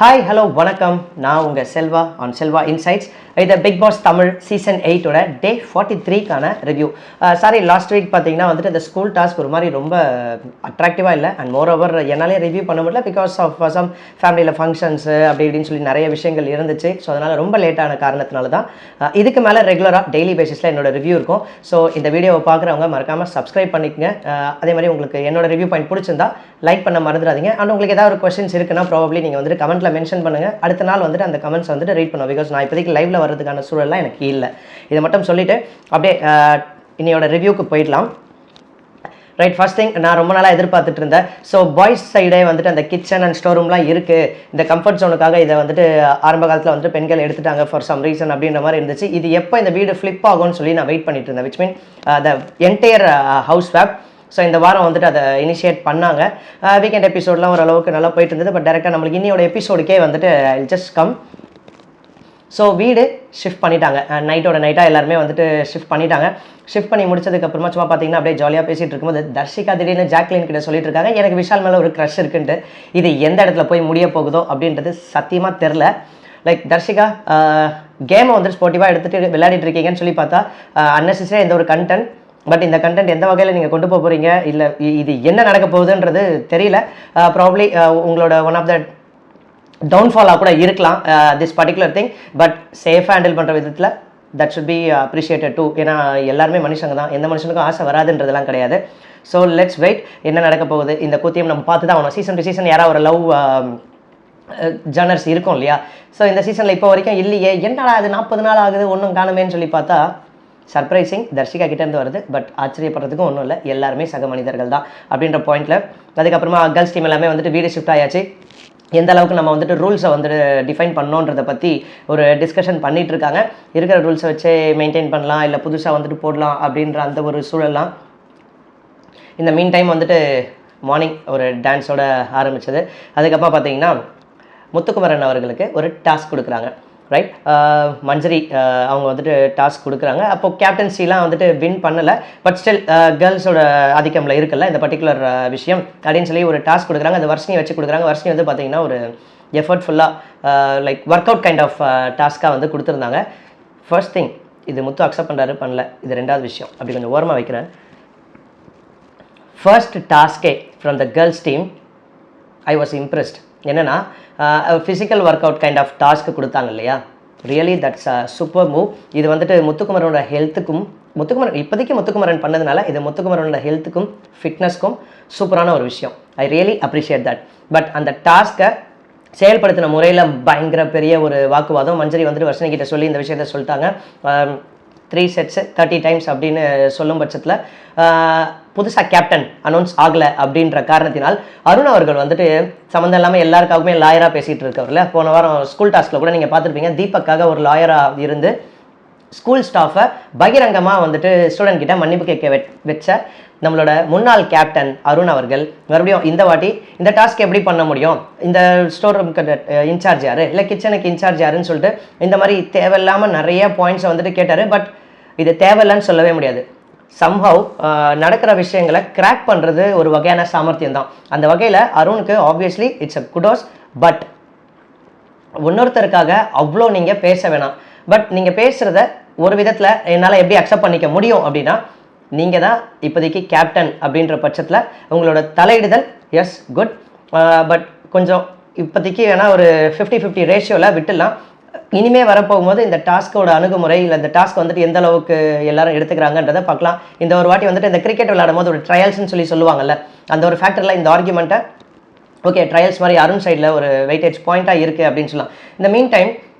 Hi hello வணக்கம். நான் உங்கள் செல்வா ஆன் செல்வா இன்சைட்ஸ். இது பிக் பாஸ் தமிழ் சீசன் 8ஓட டே 43க்கான ரிவ்யூ. சாரி, லாஸ்ட் வீக் பார்த்தீங்கன்னா வந்துட்டு இந்த ஸ்கூல் டாஸ்க் ஒரு மாதிரி ரொம்ப அட்ராக்டிவாக இல்லை. அண்ட் மோர் ஓவர் என்னாலே ரிவ்யூ பண்ண முடியல பிகாஸ் ஆஃப் சம் ஃபேமிலியில் ஃபங்க்ஷன்ஸு அப்படி இப்படின்னு சொல்லி நிறைய விஷயங்கள் இருந்துச்சு. ஸோ அதனால் ரொம்ப லேட்டான காரணத்தினால தான் இதுக்கு மேலே ரெகுலராக டெய்லி பேசிஸில் என்னோட ரிவ்யூ இருக்கும். ஸோ இந்த வீடியோவை பார்க்குறவங்க மறக்காமல் சப்ஸ்கிரைப் பண்ணிக்கங்க. அதே மாதிரி உங்களுக்கு என்னோட ரிவ்யூ பாயிண்ட் பிடிச்சிருந்தா லைக் பண்ண மறந்துடாதீங்க. அண்ட் உங்களுக்கு ஏதாவது ஒரு கொஸ்டின்ஸ் இருக்குன்னா ப்ராபப்ளி நீங்கள் வந்துட்டு கமெண்ட்டில் மென்ஷன் பண்ணுங்கள். அடுத்த நாள் வந்துட்டு அந்த கமெண்ட்ஸ் வந்துட்டு ரீட் பண்ணுவோம். பிகாஸ் நான் இப்போதைக்கு லைவ்ல வரதுக்கான சூழல்லாம் எனக்கு இல்லை. இதை மட்டும் சொல்லிவிட்டு அப்படியே இன்னையோட ரிவ்யூக்கு போயிடலாம். ரைட், ஃபர்ஸ்ட் திங், நான் ரொம்ப நாளாக எதிர்பார்த்துட்டு இருந்தேன். ஸோ பாய்ஸ் சைடே வந்துட்டு அந்த கிச்சன் அண்ட் ஸ்டோர் ரூம்லாம் இருக்குது. இந்த கம்ஃபர்ட் ஜோனுக்காக இதை வந்துட்டு ஆரம்ப காலத்தில் வந்துட்டு பெண்கள் எடுத்துட்டாங்க ஃபார் சம் ரீசன் அப்படின்ற மாதிரி இருந்துச்சு. இது எப்போ இந்த வீடு ஃப்ளிப் ஆகும்னு சொல்லி நான் வெயிட் பண்ணிட்டு இருந்தேன். Which mean the entire house swap. So இந்த வாரம் வந்துட்டு அதை இனிஷியேட் பண்ணாங்க. வீக்கெண்ட் எபிசோட்லாம் ஓரளவுக்கு நல்லா போயிட்டு இருந்தது. பட் டேரெக்டாக நம்மளுக்கு இன்னையோட எபிசோடுக்கே வந்துட்டு ஜஸ்ட் கம். ஸோ வீடு ஷிஃப்ட் பண்ணிட்டாங்க. நைட்டோட நைட்டாக எல்லாருமே வந்துட்டு ஷிஃப்ட் பண்ணிட்டாங்க. ஷிஃப்ட் பண்ணி முடிச்சதுக்கப்புறமா சும்மா பார்த்தீங்கன்னா அப்படியே ஜாலியாக பேசிகிட்டு இருக்கும்போது தர்ஷிகா திடீர்னு ஜாக்லின் கிட்ட சொல்லிட்டு இருக்காங்க, எனக்கு விஷால் மேலே ஒரு க்ரஷ் இருக்குன்ட்டு. இது எந்த இடத்துல போய் முடிய போகுதோ அப்படின்றது சத்தியமாக தெரில. லைக் தர்ஷிகா கேமை வந்துட்டு ஸ்போர்ட்டிவாக எடுத்துகிட்டு விளையாடிட்டு இருக்கீங்கன்னு சொல்லி பார்த்தா அன்னெசரியாக எந்த ஒரு கண்டென்ட். பட் இந்த கண்டென்ட் எந்த வகையில் நீங்கள் கொண்டு போக போகிறீங்க, இல்லை இது என்ன நடக்க போகுதுன்றது தெரியல. ப்ராப்ளி உங்களோட ஒன் ஆஃப் த டவுன்ஃபாலாக கூட இருக்கலாம் திஸ் பர்டிகுலர் திங். பட் சேஃபாக ஹேண்டில் பண்ணுற விதத்தில் that should be appreciated too. ஏன்னா எல்லாருமே மனுஷங்க தான், எந்த மனுஷனுக்கும் ஆசை வராதுன்றதுலாம் கிடையாது. ஸோ லெட்ஸ் வெயிட், என்ன நடக்க போகுது இந்த கூத்தியம் நம்ம பார்த்து தான் ஆகணும். சீசன் டு சீசன் யாராவது ஒரு லவ் ஜானர்ஸ் இருக்கும் இல்லையா? ஸோ இந்த சீசனில் இப்போ வரைக்கும் இல்லையே, என்னடா அது 40 நாள் ஆகுது ஒன்றும் காணுமேன்னு சொல்லி பார்த்தா சர்ப்ரைசிங் தர்ஷிகா கிட்டேருந்து வருது. பட் ஆச்சரியப்படுறதுக்கும் ஒன்றும் இல்லை, எல்லாருமே சக மனிதர்கள் தான் அப்படின்ற பாயிண்டில். அதுக்கப்புறமா கேர்ள்ஸ் டீம் எல்லாமே வந்துட்டு வீடு ஷிஃப்ட் ஆயாச்சு. எந்த அளவுக்கு நம்ம வந்துட்டு ரூல்ஸை வந்துட்டு டிஃபைன் பண்ணோன்றதை பற்றி ஒரு டிஸ்கஷன் பண்ணிகிட்டு இருக்காங்க. இருக்கிற ரூல்ஸை வச்சு மெயின்டைன் பண்ணலாம், இல்லை புதுசாக வந்துட்டு போடலாம் அப்படின்ற அந்த ஒரு சூழலாம். இந்த மீன் டைம் வந்துட்டு மார்னிங் ஒரு டான்ஸோட ஆரம்பித்தது. அதுக்கப்புறம் பார்த்தீங்கன்னா முத்துக்குமரன் அவர்களுக்கு ஒரு டாஸ்க் கொடுக்குறாங்க. ரைட், மஞ்சரி அவங்க வந்துட்டு டாஸ்க் கொடுக்குறாங்க. அப்போது கேப்டன்சிலாம் வந்துட்டு வின் பண்ணலை. பட் ஸ்டில் கேர்ள்ஸோட ஆதிக்கமில் இருக்குல்ல இந்த பர்டிகுலர் விஷயம் அப்படின்னு சொல்லி ஒரு டாஸ்க் கொடுக்குறாங்க. அந்த வர்ஷினி வச்சு கொடுக்குறாங்க. வர்ஷினி வந்து பார்த்தீங்கன்னா ஒரு எஃபர்ட்ஃபுல்லாக like work out kind of டாஸ்க்காக வந்து கொடுத்துருந்தாங்க. ஃபர்ஸ்ட் திங், இது முத்து அக்செப்ட் பண்ணுறாரு பண்ணல, இது ரெண்டாவது விஷயம். அப்படி கொஞ்சம் ஓரமாக வைக்கிறேன். ஃபர்ஸ்ட் டாஸ்கே from the girls team I was impressed. என்னென்னா physical work out kind of task கொடுத்தாங்க இல்லையா? Really that's a super move. இது வந்துட்டு முத்துக்குமரனோட ஹெல்த்துக்கும், இப்போதைக்கு முத்துக்குமரன் பண்ணதுனால இது முத்துக்குமரனோட ஹெல்த்துக்கும் ஃபிட்னஸ்க்கும் சூப்பரான ஒரு விஷயம். I really appreciate that. But அந்த டாஸ்க்கை செயல்படுத்தின முறையில் பயங்கர பெரிய ஒரு வாக்குவாதம். மஞ்சரி வந்துட்டு வர்ஷினி கிட்ட சொல்லி இந்த விஷயத்த சொல்லிட்டாங்க. 3 sets 30 times அப்படின்னு சொல்லும் பட்சத்தில் புதுசாக கேப்டன் அனௌன்ஸ் ஆகலை அப்படின்ற காரணத்தினால் அருண் அவர்கள் வந்துட்டு சம்மந்தம் இல்லாமல் எல்லாருக்காகவுமே லாயராக பேசிகிட்டு இருக்கவர்ல. போன வாரம் ஸ்கூல் டாஸ்கில் கூட நீங்கள் பார்த்துருப்பீங்க, தீபக்காக ஒரு லாயராக இருந்து ஸ்கூல் ஸ்டாஃபை பகிரங்கமாக வந்துட்டு ஸ்டூடெண்ட் கிட்ட மன்னிப்பு கேட்க வச்ச நம்மளோட முன்னாள் கேப்டன் அருண் அவர்கள் மறுபடியும் இந்த வாட்டி இந்த டாஸ்க் எப்படி பண்ண முடியும், இந்த ஸ்டோர் ரூமுக்கு இன்சார்ஜ் யார், இல்லை கிச்சனுக்கு இன்சார்ஜ் யாருன்னு சொல்லிட்டு இந்த மாதிரி தேவையில்லாமல் நிறைய பாயிண்ட்ஸை வந்துட்டு கேட்டார். பட் இது தேவையில்லைன்னு சொல்லவே முடியாது. சம்ஹவ் நடக்கிற விஷயங்களை கிராக் பண்ணுறது ஒரு வகையான சாமர்த்தியம் தான். அந்த வகையில் அருணுக்கு obviously it's a kudos. But இன்னொருத்தருக்காக அவ்வளோ நீங்கள் பேச வேணாம். பட் நீங்கள் பேசுகிறத ஒரு விதத்தில் என்னால் எப்படி அக்செப்ட் பண்ணிக்க முடியும் அப்படின்னா, நீங்கள் தான் இப்போதைக்கு கேப்டன் அப்படின்ற பட்சத்தில் உங்களோட தலையிடுதல் எஸ் குட். பட் கொஞ்சம் இப்போதைக்கு வேணால் ஒரு 50-50 ரேஷியோவில் விட்டுடலாம். இனிமே வரப்போகும்போது இந்த டாஸ்கோட அணுகுமுறை, இல்லை இந்த டாஸ்க் வந்துட்டு எந்த அளவுக்கு எல்லாரும் எடுத்துக்கிறாங்கன்றதை பார்க்கலாம். இந்த ஒரு வாட்டி வந்துட்டு இந்த கிரிக்கெட் விளையாடும் போது ஒரு ட்ரையல்ஸ்ன்னு சொல்லுவாங்கல்ல, அந்த ஒரு ஃபேக்டரில் இந்த ஆர்குமெண்ட்டை ஓகே ட்ரையல்ஸ் மாதிரி அருண் சைடில் ஒரு வெயிட்டேஜ் பாயிண்ட்டாக இருக்குது அப்படின்னு சொல்லலாம். இந்த மீன் டைம்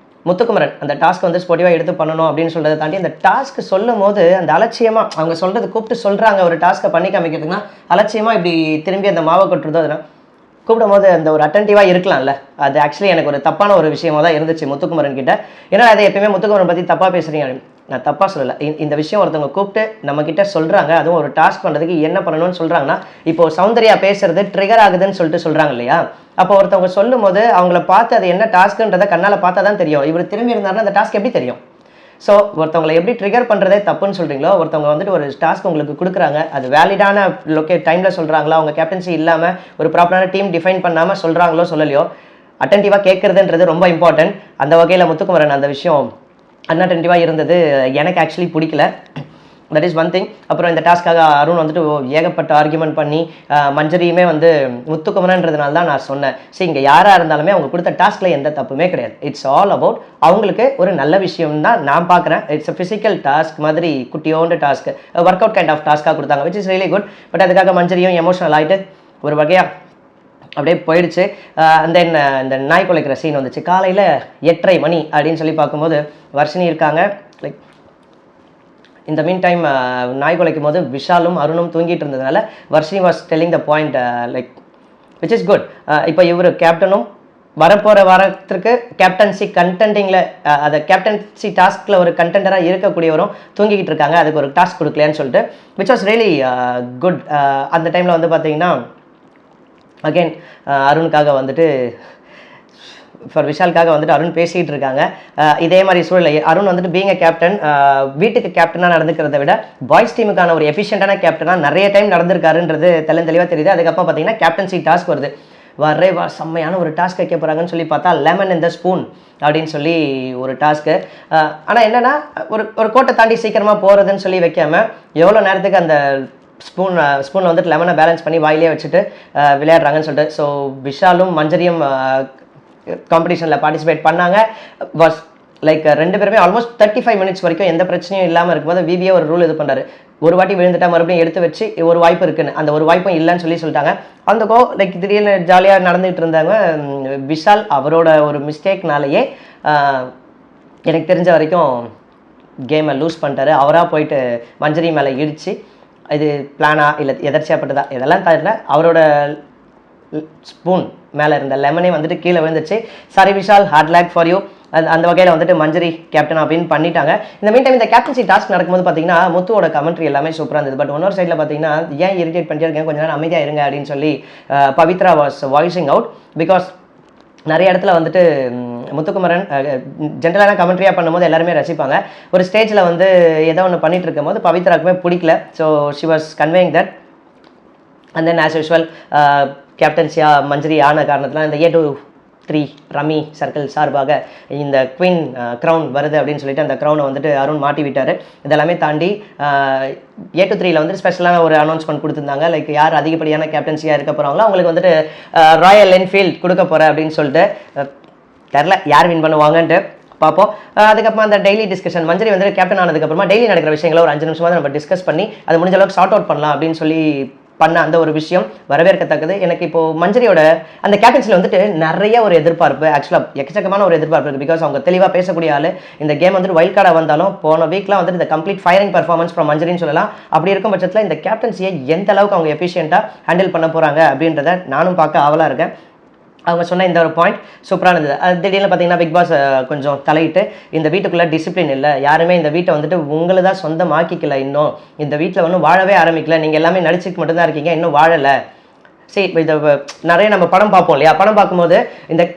முத்துக்குமரன் அந்த டாஸ்க் வந்து ஸ்போர்ட்டிவாக எடுத்து பண்ணணும் அப்படின்னு சொல்கிறத தாண்டி அந்த டாஸ்க் சொல்லும் போது அந்த அலட்சியமாக அவங்க சொல்கிறது கூப்பிட்டு சொல்கிறாங்க ஒரு டாஸ்க்கை பண்ணி காமிக்கிறதுக்குன்னா அலட்சியமாக இப்படி திரும்பி அந்த மாவை கொட்டுறதோ அதெல்லாம் கூப்பிடும் போது அந்த ஒரு அட்டென்டிவாக இருக்கலாம்ல. அது ஆக்சுவலி எனக்கு ஒரு தப்பான ஒரு விஷயமாக தான் இருந்துச்சு முத்துக்குமரன் கிட்ட. ஏன்னா அதை எப்பயுமே முத்துக்குமரன் பற்றி தப்பாக பேசுகிறீங்க, நான் தப்பாக சொல்லலை. இந்த விஷயம் ஒருத்தவங்க கூப்பிட்டு நம்மக்கிட்ட சொல்கிறாங்க, அதுவும் ஒரு டாஸ்க் பண்ணுறதுக்கு என்ன பண்ணணும்னு சொல்கிறாங்கன்னா, இப்போது சௌந்தர்யா பேசுறது ட்ரிகர் ஆகுதுன்னு சொல்லிட்டு சொல்கிறாங்க இல்லையா? அப்போ ஒருத்தவங்க சொல்லும் போது அவங்கள பார்த்து அது என்ன டாஸ்க்குன்றதை கண்ணால் பார்த்தா தான் தெரியும். இவர் திரும்பி இருந்தாருன்னா அந்த டாஸ்க் எப்படி தெரியும்? ஸோ ஒருத்தவங்களை எப்படி ட்ரிகர் பண்ணுறதே தப்புன்னு சொல்கிறீங்களோ, ஒருத்தவங்க வந்துட்டு ஒரு டாஸ்க் உங்களுக்கு கொடுக்குறாங்க, அது வேலிடான டைமில் சொல்கிறாங்களா, அவங்க கேப்டன்சி இல்லாமல் ஒரு ப்ராப்பரான டீம் டிஃபைன் பண்ணாமல் சொல்கிறாங்களோ சொல்லலையோ, அட்டென்டிவாக கேட்குறதுன்றது ரொம்ப இம்பார்ட்டன்ட். அந்த வகையில் முத்துக்குமரன் அந்த விஷயம் அன்அட்டென்டிவாக இருந்தது எனக்கு ஆக்சுவலி பிடிக்கல. That is one thing. அப்புறம் இந்த டாஸ்க்காக அருண் வந்துட்டு ஏகப்பட்ட ஆர்கியூமெண்ட் பண்ணி மஞ்சரியுமே வந்து முத்துக்குமரன்றதுனால தான் நான் சொன்னேன், சரி இங்கே யாராக இருந்தாலுமே அவங்க கொடுத்த டாஸ்கில் எந்த தப்புமே கிடையாது. இட்ஸ் ஆல் அபவுட் அவங்களுக்கு ஒரு நல்ல விஷயம் தான் நான் பார்க்குறேன். இட்ஸ் அ ஃபிசிக்கல் டாஸ்க் மாதிரி குட்டியோண்டு task, work out kind of டாஸ்க்காக கொடுத்தாங்க, which is really good. But அதுக்காக மஞ்சரியும் எமோஷனல் ஆகிட்டு ஒரு வகையாக அப்படியே போயிடுச்சு. அண்ட் தென் இந்த நாய் குலைக்கிற சீன் வந்துச்சு காலையில் 8:30 மணி அப்படின்னு சொல்லி பார்க்கும்போது வர்ஷினி இருக்காங்க. லைக் இந்த மீன் டைம் நாய் குலைக்கும் போது விஷாலும் அருணும் தூங்கிட்டு இருந்ததுனால Varshini was telling the point like which is good. இப்போ இவர் கேப்டனும் வரப்போகிற வாரத்திற்கு கேப்டன்சி கண்டென்டிங்கில் அதை கேப்டன்சி டாஸ்கில் ஒரு கண்டென்டராக இருக்கக்கூடியவரும் தூங்கிக்கிட்டு இருக்காங்க, அதுக்கு ஒரு டாஸ்க் கொடுக்கலையான்னு சொல்லிட்டு விச் வாஸ் ரியலி குட். அந்த டைமில் வந்து பார்த்தீங்கன்னா அகெயின் அருணுக்காக வந்துட்டு ஃபார் விஷாலுக்காக வந்துட்டு அருண் பேசிகிட்டு இருக்காங்க. இதே மாதிரி சூழலை அருண் வந்துட்டு பீங் அ கேப்டன் வீட்டுக்கு கேப்டனாக நடந்துக்கிறத விட பாய்ஸ் டீமுக்கான ஒரு எஃபிஷியண்டான கேப்டனாக நிறைய டைம் நடந்திருக்காருன்றது தெளிவாக தெரியுது. அதுக்கப்புறம் பார்த்தீங்கன்னா கேப்டன்சி டாஸ்க் வருது, வா செம்மையான ஒரு டாஸ்க் வைக்க போகிறாங்கன்னு சொல்லி பார்த்தா லெமன் இந்த ஸ்பூன் அப்படின்னு சொல்லி ஒரு டாஸ்க்கு. ஆனால் என்னென்னா ஒரு கோட்டை தாண்டி சீக்கிரமாக போகிறதுன்னு சொல்லி வைக்காமல் எவ்வளோ நேரத்துக்கு அந்த ஸ்பூனில் வந்துட்டு லெமனை பேலன்ஸ் பண்ணி வாயிலே வச்சுட்டு விளையாடுறாங்கன்னு சொல்லிட்டு. ஸோ விஷாலும் மஞ்சரியும் காம்படிஷனில் பார்ட்டிசிபேட் பண்ணாங்க. வாஸ் லைக் ரெண்டு பேருமே ஆல்மோஸ்ட் 35 மினிட்ஸ் வரைக்கும் எந்த பிரச்சனையும் இல்லாமல் இருக்கும்போது விபிஏ ஒரு ரூல் இது பண்ணுறாரு, ஒரு வாட்டி விழுந்துட்டா மறுபடியும் எடுத்து வச்சு ஒரு வாய்ப்பு இருக்குன்னு, அந்த ஒரு வாய்ப்பும் இல்லைன்னு சொல்லிட்டாங்க. அந்த லைக் திடீர்னு ஜாலியாக நடந்துகிட்டு இருந்தாங்க. விஷால் அவரோட ஒரு மிஸ்டேக்னாலேயே எனக்கு தெரிஞ்ச வரைக்கும் கேமை லூஸ் பண்ணிட்டாரு. அவராக போயிட்டு மஞ்சரி மேலே இடித்து, இது பிளானா இல்லை எதர்ச்சியாப்பட்டதா இதெல்லாம் தவிர அவரோட ஸ்பூன் மேலே இருந்த லெமனே வந்துட்டு கீழே விழுந்துச்சு. Sorry Vishal, hard luck for you. அந்த வகையில் வந்துட்டு மஞ்சரி கேப்டன் அப்படின்னு பண்ணிட்டாங்க. இந்த மீன் டைம் இந்த கேப்டன்சி டாஸ்க் நடக்கும்போது பார்த்தீங்கன்னா முத்துவோட கமெண்ட்ரி எல்லாமே சூப்பராக இருந்தது. பட் இன்னொரு சைடில் பார்த்தீங்கன்னா ஏன் இரிட்டேட் பண்ணிட்டே இருக்கேன், கொஞ்சம் நேரம் அமைதியாக இருங்க அப்படின்னு சொல்லி Pavithra was voicing out. Because நிறைய இடத்துல வந்துட்டு முத்துக்குமரன் ஜென்ரலான கமெண்ட்ரியாக பண்ணும்போது எல்லாருமே ரசிப்பாங்க. ஒரு ஸ்டேஜில் வந்து ஏதோ ஒன்று பண்ணிட்டு இருக்கும் போது பவித்ராக்குமே பிடிக்கல. So she was conveying that. And then as usual கேப்டன்சியாக மஞ்சரி ஆன காரணத்தில் இந்த A2-3 ரம்மி சர்க்கிள் சார்பாக இந்த குவீன் க்ரௌன் வருது அப்படின்னு சொல்லிட்டு அந்த க்ரௌனை வந்துட்டு அருண் மாட்டி விட்டார். இதெல்லாமே தாண்டி A2-3ல வந்து ஸ்பெஷலான ஒரு அனௌன்ஸ்மெண்ட் கொடுத்துருந்தாங்க. லைக் யார் அதிகப்படியான கேப்டன்சியாக இருக்க போகிறாங்களோ அவங்களுக்கு வந்துட்டு ராயல் என்ஃபீல்ட் கொடுக்க போகிறேன் அப்படின்னு சொல்லிட்டு. தெரில யார் வின் பண்ணுவாங்கன்ட்டு பார்ப்போம். அதுக்கப்புறமா அந்த டெய்லி டிஸ்கஷன் மஞ்சரி வந்து கேப்டன் ஆனதுக்கப்புறமா டெய்லி நடக்கிற விஷயங்களை ஒரு 5 நிமிஷமாக நம்ம டிஸ்கஸ் பண்ணி அது முடிஞ்ச அளவுக்கு ஷார்ட் அவுட் பண்ணலாம் அப்படின்னு சொல்லி பண்ண அந்த ஒரு விஷயம் வரவேற்கத்தக்கது. எனக்கு இப்போது மஞ்சரியோட அந்த கேப்டன்சியில் வந்துட்டு நிறைய ஒரு எதிர்பார்ப்பு, ஆக்சுவலாக எக்கச்சக்கமான ஒரு எதிர்பார்ப்பு இருக்குது. பிகாஸ் அவங்க தெளிவாக பேசக்கூடிய ஆள். இந்த கேம் வந்துட்டு வைல்ட் கார்டாக வந்தாலும் போன வீக்லாம் வந்துட்டு இந்த கம்ப்ளீட் ஃபயரிங் பர்ஃபார்மன்ஸ் ஃப்ரம் மஞ்சரின்னு சொல்லலாம். அப்படி இருக்கும் பட்சத்தில் இந்த கேப்டன்சியை எந்த அளவுக்கு அவங்க எஃபிஷியண்ட்டாக ஹேண்டில் பண்ண போகிறாங்க அப்படின்றத நானும் பார்க்க ஆவலாக இருக்கேன். அவங்க சொன்ன இந்த ஒரு பாயிண்ட் சூப்பராக இருந்தது. அது திடீர்னு பார்த்தீங்கன்னா பிக் பாஸ் கொஞ்சம் தலையிட்டு இந்த வீட்டுக்குள்ளே டிசிப்ளின் இல்லை, யாருமே இந்த வீட்டை வந்துட்டு உங்களை தான் சொந்தமாக்கிக்கல, இன்னும் இந்த வீட்டில் ஒன்றும் வாழவே ஆரம்பிக்கல, நீங்கள் எல்லாமே நடிச்சுட்டு மட்டும்தான் இருக்கீங்க, இன்னும் வாழலை. சரி, இதை நிறைய நம்ம படம் பார்ப்போம் இல்லையா, படம் பார்க்கும்போது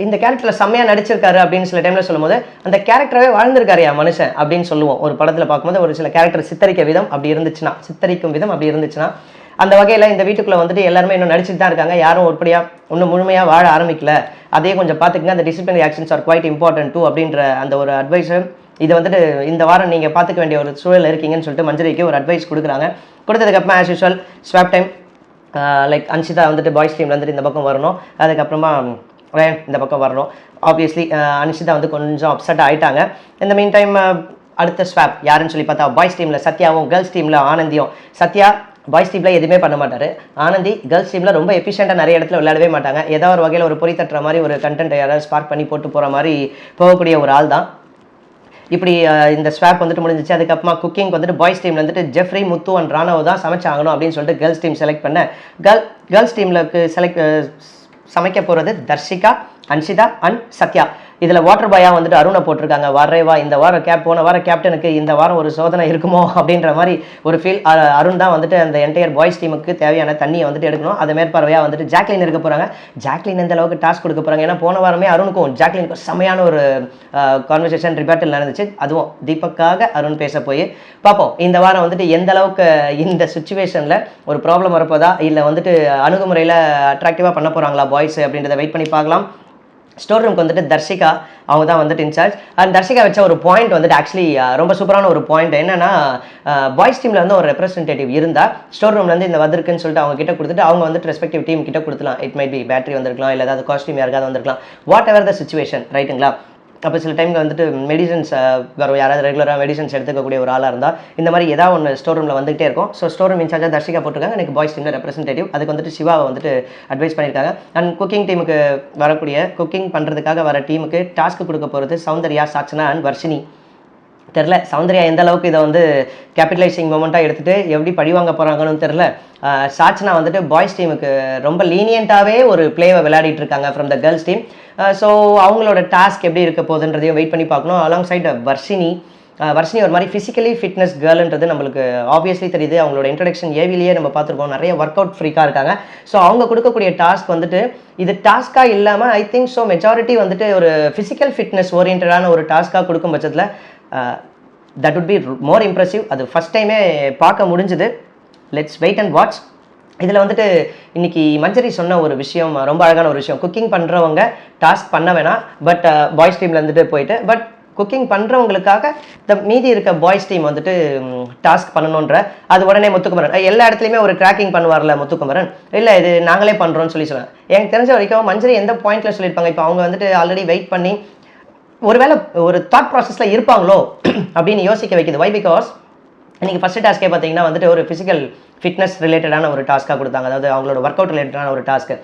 இந்த கேரக்டரில் செம்மையாக நடிச்சிருக்காரு அப்படின்னு சில டைமில் சொல்லும்போது அந்த கேரக்டரவே வாழ்ந்திருக்காருயா மனுஷன் அப்படின்னு சொல்லுவோம். ஒரு படத்தில் பார்க்கும்போது ஒரு சில கேரக்டர் சித்தரிக்கும் விதம் அப்படி இருந்துச்சுன்னா அந்த வகையில் இந்த வீட்டுக்குள்ளே வந்துட்டு எல்லாருமே இன்னும் நடிச்சுட்டு தான் இருக்காங்க, யாரும் ஒருபடியாக இன்னும் முழுமையாக வாழ ஆரம்பிக்கல. அதே கொஞ்சம் பார்த்துக்குங்க, அந்த disciplinary actions are quite important too அப்படின்ற அந்த ஒரு அட்வைஸு இதை வந்துட்டு இந்த வாரம் நீங்கள் பார்த்துக்க வேண்டிய ஒரு சூழல் இருக்கீங்கன்னு சொல்லிட்டு மஞ்சரிக்கு ஒரு அட்வைஸ் கொடுக்குறாங்க. கொடுத்ததுக்கப்புறமா as usual swap time. Like Anshitha வந்துட்டு பாய்ஸ் டீமில் வந்துட்டு இந்த பக்கம் வரணும், அதுக்கப்புறமா இந்த பக்கம் வரணும். ஆப்வியஸ்லி அன்ஷிதா வந்து கொஞ்சம் அப்செட் ஆகிட்டாங்க. இந்த மீன் டைம் அடுத்த ஸ்வாப் யாருன்னு சொல்லி பார்த்தா பாய்ஸ் டீமில் சத்யாவும் கேர்ள்ஸ் டீமில் ஆனந்தியும். சத்யா பாய்ஸ் டீமில் எதுவுமே பண்ண மாட்டார், ஆனந்தி கேர்ள்ஸ் டீமில் ரொம்ப எஃபிஷியண்டாக நிறைய இடத்துல விளையாடவே மாட்டாங்க. ஏதாவது ஒரு வகையில் ஒரு பொறி தட்டுற மாதிரி ஒரு கண்டென்ட் யாராவது ஸ்பார்க் பண்ணி போட்டு போகிற மாதிரி போகக்கூடிய ஒரு ஆள் தான். இப்படி இந்த ஸ்வாப் வந்துட்டு முடிஞ்சிச்சு. அதுக்கப்புறமா குக்கிங் வந்துட்டு பாய்ஸ் டீமில் வந்துட்டு ஜெஃப்ரி, முத்து அண்ட் ராணவ் தான் சமைச்சாகணும் அப்படின்னு சொல்லிட்டு கேர்ள்ஸ் டீம் செலக்ட் பண்ண. கேர்ள்ஸ் டீமில் சமைக்க போகிறது தர்ஷிகா, அன்ஷிதா அண்ட் சத்யா. இதில் வாட்டர் பாயாக வந்துட்டு அருணை போட்டிருக்காங்க. வரேவா இந்த வாரம் போன வாரம் கேப்டனுக்கு இந்த வாரம் ஒரு சோதனை இருக்குமோ அப்படின்ற மாதிரி ஒரு ஃபீல். அருண் தான் வந்துட்டு அந்த என்டையர் பாய்ஸ் டீமுக்கு தேவையான தண்ணியை வந்துட்டு எடுக்கணும். அதை மேற்பார்வையாக வந்துட்டு ஜாக்லின் இருக்க போகிறாங்க. ஜாக்லின் எந்த அளவுக்கு டாஸ்க் கொடுக்க போகிறாங்க, ஏன்னா போன வாரமே அருணுக்கும் ஜாக்லினுக்கும் செம்மையான ஒரு கான்வர்சேஷன் ரிபேட்டில் நடந்துச்சு. அதுவும் தீபக்காக அருண் பேச போய் பார்ப்போம் இந்த வாரம் வந்துட்டு எந்த அளவுக்கு இந்த சுச்சுவேஷனில் ஒரு ப்ராப்ளம் வரப்போதா இல்லை வந்துட்டு அணுகுமுறையில் அட்ராக்டிவாக பண்ண போகிறாங்களா பாய்ஸ் அப்படின்றத வெயிட் பண்ணி பார்க்கலாம். ஸ்டோர் ரூம்க்கு வந்துட்டு தர்ஷிகா அவங்க தான் வந்துட்டு இன்சார்ஜ். அண்ட் தர்ஷிகா வச்ச ஒரு பாயிண்ட் வந்துட்டு ஆக்சுவலி ரொம்ப சூப்பரான ஒரு பாயிண்ட் என்னன்னா, பாய்ஸ் டீமில் வந்து ஒரு ரெப்ரஸன்டேட்டிவ் இருந்தால் ஸ்டோர் ரூம்லேருந்து இந்த வந்திருக்குன்னு சொல்லிட்டு அவங்க கிட்ட கொடுத்துட்டு அவங்க வந்துட்டு ரெஸ்பெக்டிவ் டீம் கிட்ட கொடுத்துலாம். இட் மைட் பி பேட்டரி வந்திருக்கலாம், இல்லை ஏதாவது காஸ்டியூம் யாருக்காவது வந்திருக்கலாம், வாட் எவர் த சிச்சுவேஷன், ரைட்டுங்களா? அப்போ சில டைமில் வந்துட்டு மெடிசன்ஸ் வரும், யாராவது ரெகுலராக மெடிசன்ஸ் எடுத்துக்கக்கூடிய ஒரு ஆளாக இருந்தால் இந்த மாதிரி ஏதாவது ஒன்று ஸ்டோர் ரூமில் வந்துகிட்டே இருக்கும். ஸோ ஸ்டோர் ரூம் இன்சார்ஜாக தர்ஷிகா போட்டிருக்காங்க, எனக்கு பாய்ஸ் டீமில் ரெப்ரஸன்டேட்டிவ். அதுக்கு வந்துட்டு சிவாவை வந்துட்டு அட்வைஸ் பண்ணியிருக்காங்க. அண்ட் குக்கிங் டீமுக்கு வரக்கூடிய குக்கிங் பண்ணுறதுக்காக வர டீமுக்கு டாஸ்க்கு கொடுக்க போகிறது சௌந்தர்யா, சாட்சனா அண்ட் வர்ஷினி. தெரில சௌந்தர்யா எந்த அளவுக்கு இதை வந்து கேபிட்டலைசிங் மூமெண்ட்டாக எடுத்துகிட்டு எப்படி பழிவாங்க போகிறாங்கன்னு தெரில. சாட்சனா வந்துட்டு பாய்ஸ் டீமுக்கு ரொம்ப லீனியண்ட்டாகவே ஒரு பிளேவை விளையாடிட்டு இருக்காங்க from the girls team. So அவங்களோட டாஸ்க் எப்படி இருக்க போகுதுன்றதையும் வெயிட் பண்ணி பார்க்கணும். அலாங் சைட் வர்ஷினி ஒரு மாதிரி ஃபிசிக்கலி ஃபிட்னஸ் கேர்ள்ன்றது நம்மளுக்கு ஆப்வியஸ்லி தெரியுது. அவங்களோட இன்ட்ரடக்ஷன் ஏவிலேயே நம்ம பார்த்துருக்கோம், நிறைய ஒர்க் அவுட் ஃப்ரீக்காக இருக்காங்க. ஸோ அவங்க கொடுக்கக்கூடிய டாஸ்க் வந்துட்டு இது டாஸ்க்காக இல்லாமல் ஐ திங்க் ஸோ மெஜாரிட்டி வந்துட்டு ஒரு ஃபிசிக்கல் ஃபிட்னஸ் ஓரியன்டான ஒரு டாஸ்க்காக கொடுக்கும் பட்சத்தில் that would be more impressive. அது ஃபஸ்ட் டைமே பார்க்க முடிஞ்சுது. Let's wait and watch. இதில் வந்துட்டு இன்றைக்கி மஞ்சரி சொன்ன ஒரு விஷயம் ரொம்ப அழகான ஒரு விஷயம். குக்கிங் பண்ணுறவங்க டாஸ்க் பண்ண வேணாம், பட் பாய்ஸ் டீமில் இருந்துட்டு போயிட்டு பட் குக்கிங் பண்ணுறவங்களுக்காக மீதி இருக்க பாய்ஸ் டீம் வந்துட்டு டாஸ்க் பண்ணணுன்ற அது உடனே முத்துக்குமரன் எல்லா இடத்துலையுமே ஒரு ட்ராக்கிங் பண்ணுவார்ல முத்துக்குமரன், இல்லை இது நாங்களே பண்ணுறோன்னு சொல்லுவேன். எனக்கு தெரிஞ்ச வரைக்கும் மஞ்சரி எந்த பாயிண்ட்டில் சொல்லியிருப்பாங்க, இப்போ அவங்க வந்துட்டு ஆல்ரெடி வெயிட் பண்ணி ஒருவேளை ஒரு தாட் ப்ராசஸில் இருப்பாங்களோ அப்படின்னு யோசிக்க வைக்குது. வை பிகாஸ் இன்றைக்கி ஃபஸ்ட்டு டாஸ்க்கே பார்த்தீங்கன்னா வந்துட்டு ஒரு ஃபிசிக்கல் ஃபிட்னஸ் ரிலேட்டடான ஒரு டாஸ்க்காக கொடுத்தாங்க, அதாவது அவங்களோட ஒர்க் அவுட் ரிலேட்டடான ஒரு டாஸ்க்கு.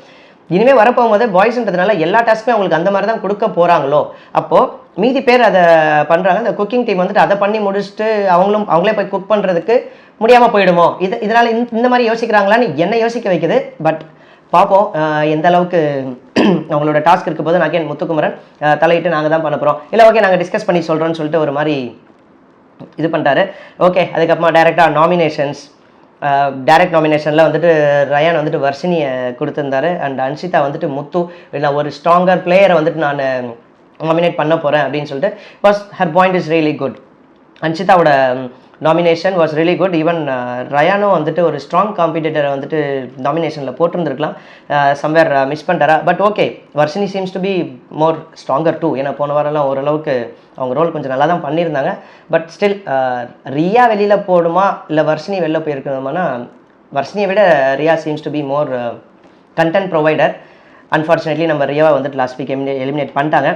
இனிமேல் வரப்போகும்போது பாய்ஸ்ன்றதுனால எல்லா டாஸ்க்குமே அவங்களுக்கு அந்த மாதிரி தான் கொடுக்க போகிறாங்களோ, அப்போது மீதி பேர் அதை பண்ணுறாங்க. இந்த குக்கிங் டீம் வந்துட்டு அதை பண்ணி முடிச்சுட்டு அவங்களே போய் குக் பண்ணுறதுக்கு முடியாமல் போயிடுமோ, இதனால் இந்த மாதிரி யோசிக்கிறாங்களான்னு என்னை யோசிக்க வைக்குது. பட் பார்ப்போம் எந்த அளவுக்கு அவங்களோட டாஸ்க் இருக்க போது. நான் அகேன் முத்துக்குமரன் தலையிட்டு நாங்கள் தான் பண்ண போகிறோம், இல்லை ஓகே நாங்கள் டிஸ்கஸ் பண்ணி சொல்கிறோன்னு சொல்லிட்டு ஒரு மாதிரி இது பண்ணிட்டாரு. ஓகே, அதுக்கப்புறமா டைரெக்டாக நாமினேஷன்ஸ். டைரக்ட் நாமினேஷனில் வந்துட்டு ரயான் வந்துட்டு வர்ஷினியை கொடுத்துருந்தாரு. அண்ட் அன்ஷிதா வந்துட்டு முத்து இல்லை ஒரு ஸ்ட்ராங்கர் பிளேயரை வந்துட்டு நான் நாமினேட் பண்ண போகிறேன் அப்படின்னு சொல்லிட்டு because her point is really good. அன்ஷிதாவோட nomination was really good. Even ரயானும் வந்துட்டு ஒரு ஸ்ட்ராங் காம்படிட்டரை வந்துட்டு நாமினேஷனில் போட்டிருந்துருக்கலாம், சம்வேர் மிஸ் பண்ணிட்டாரா. But okay, Varshini seems to be more stronger too. ஏன்னா போன வாரம்லாம் ஓரளவுக்கு அவங்க ரோல் கொஞ்சம் நல்லா தான் பண்ணியிருந்தாங்க. பட் ஸ்டில் ரியா வெளியில் போடுமா இல்லை வர்ஷினி வெளில போயிருக்கணுமானா, வர்ஷினியை விட Riya seems to be more content provider. Unfortunately நம்ம ரியாவை வந்துட்டு லாஸ்ட் வீக் எலிமினேட் பண்ணிட்டாங்க.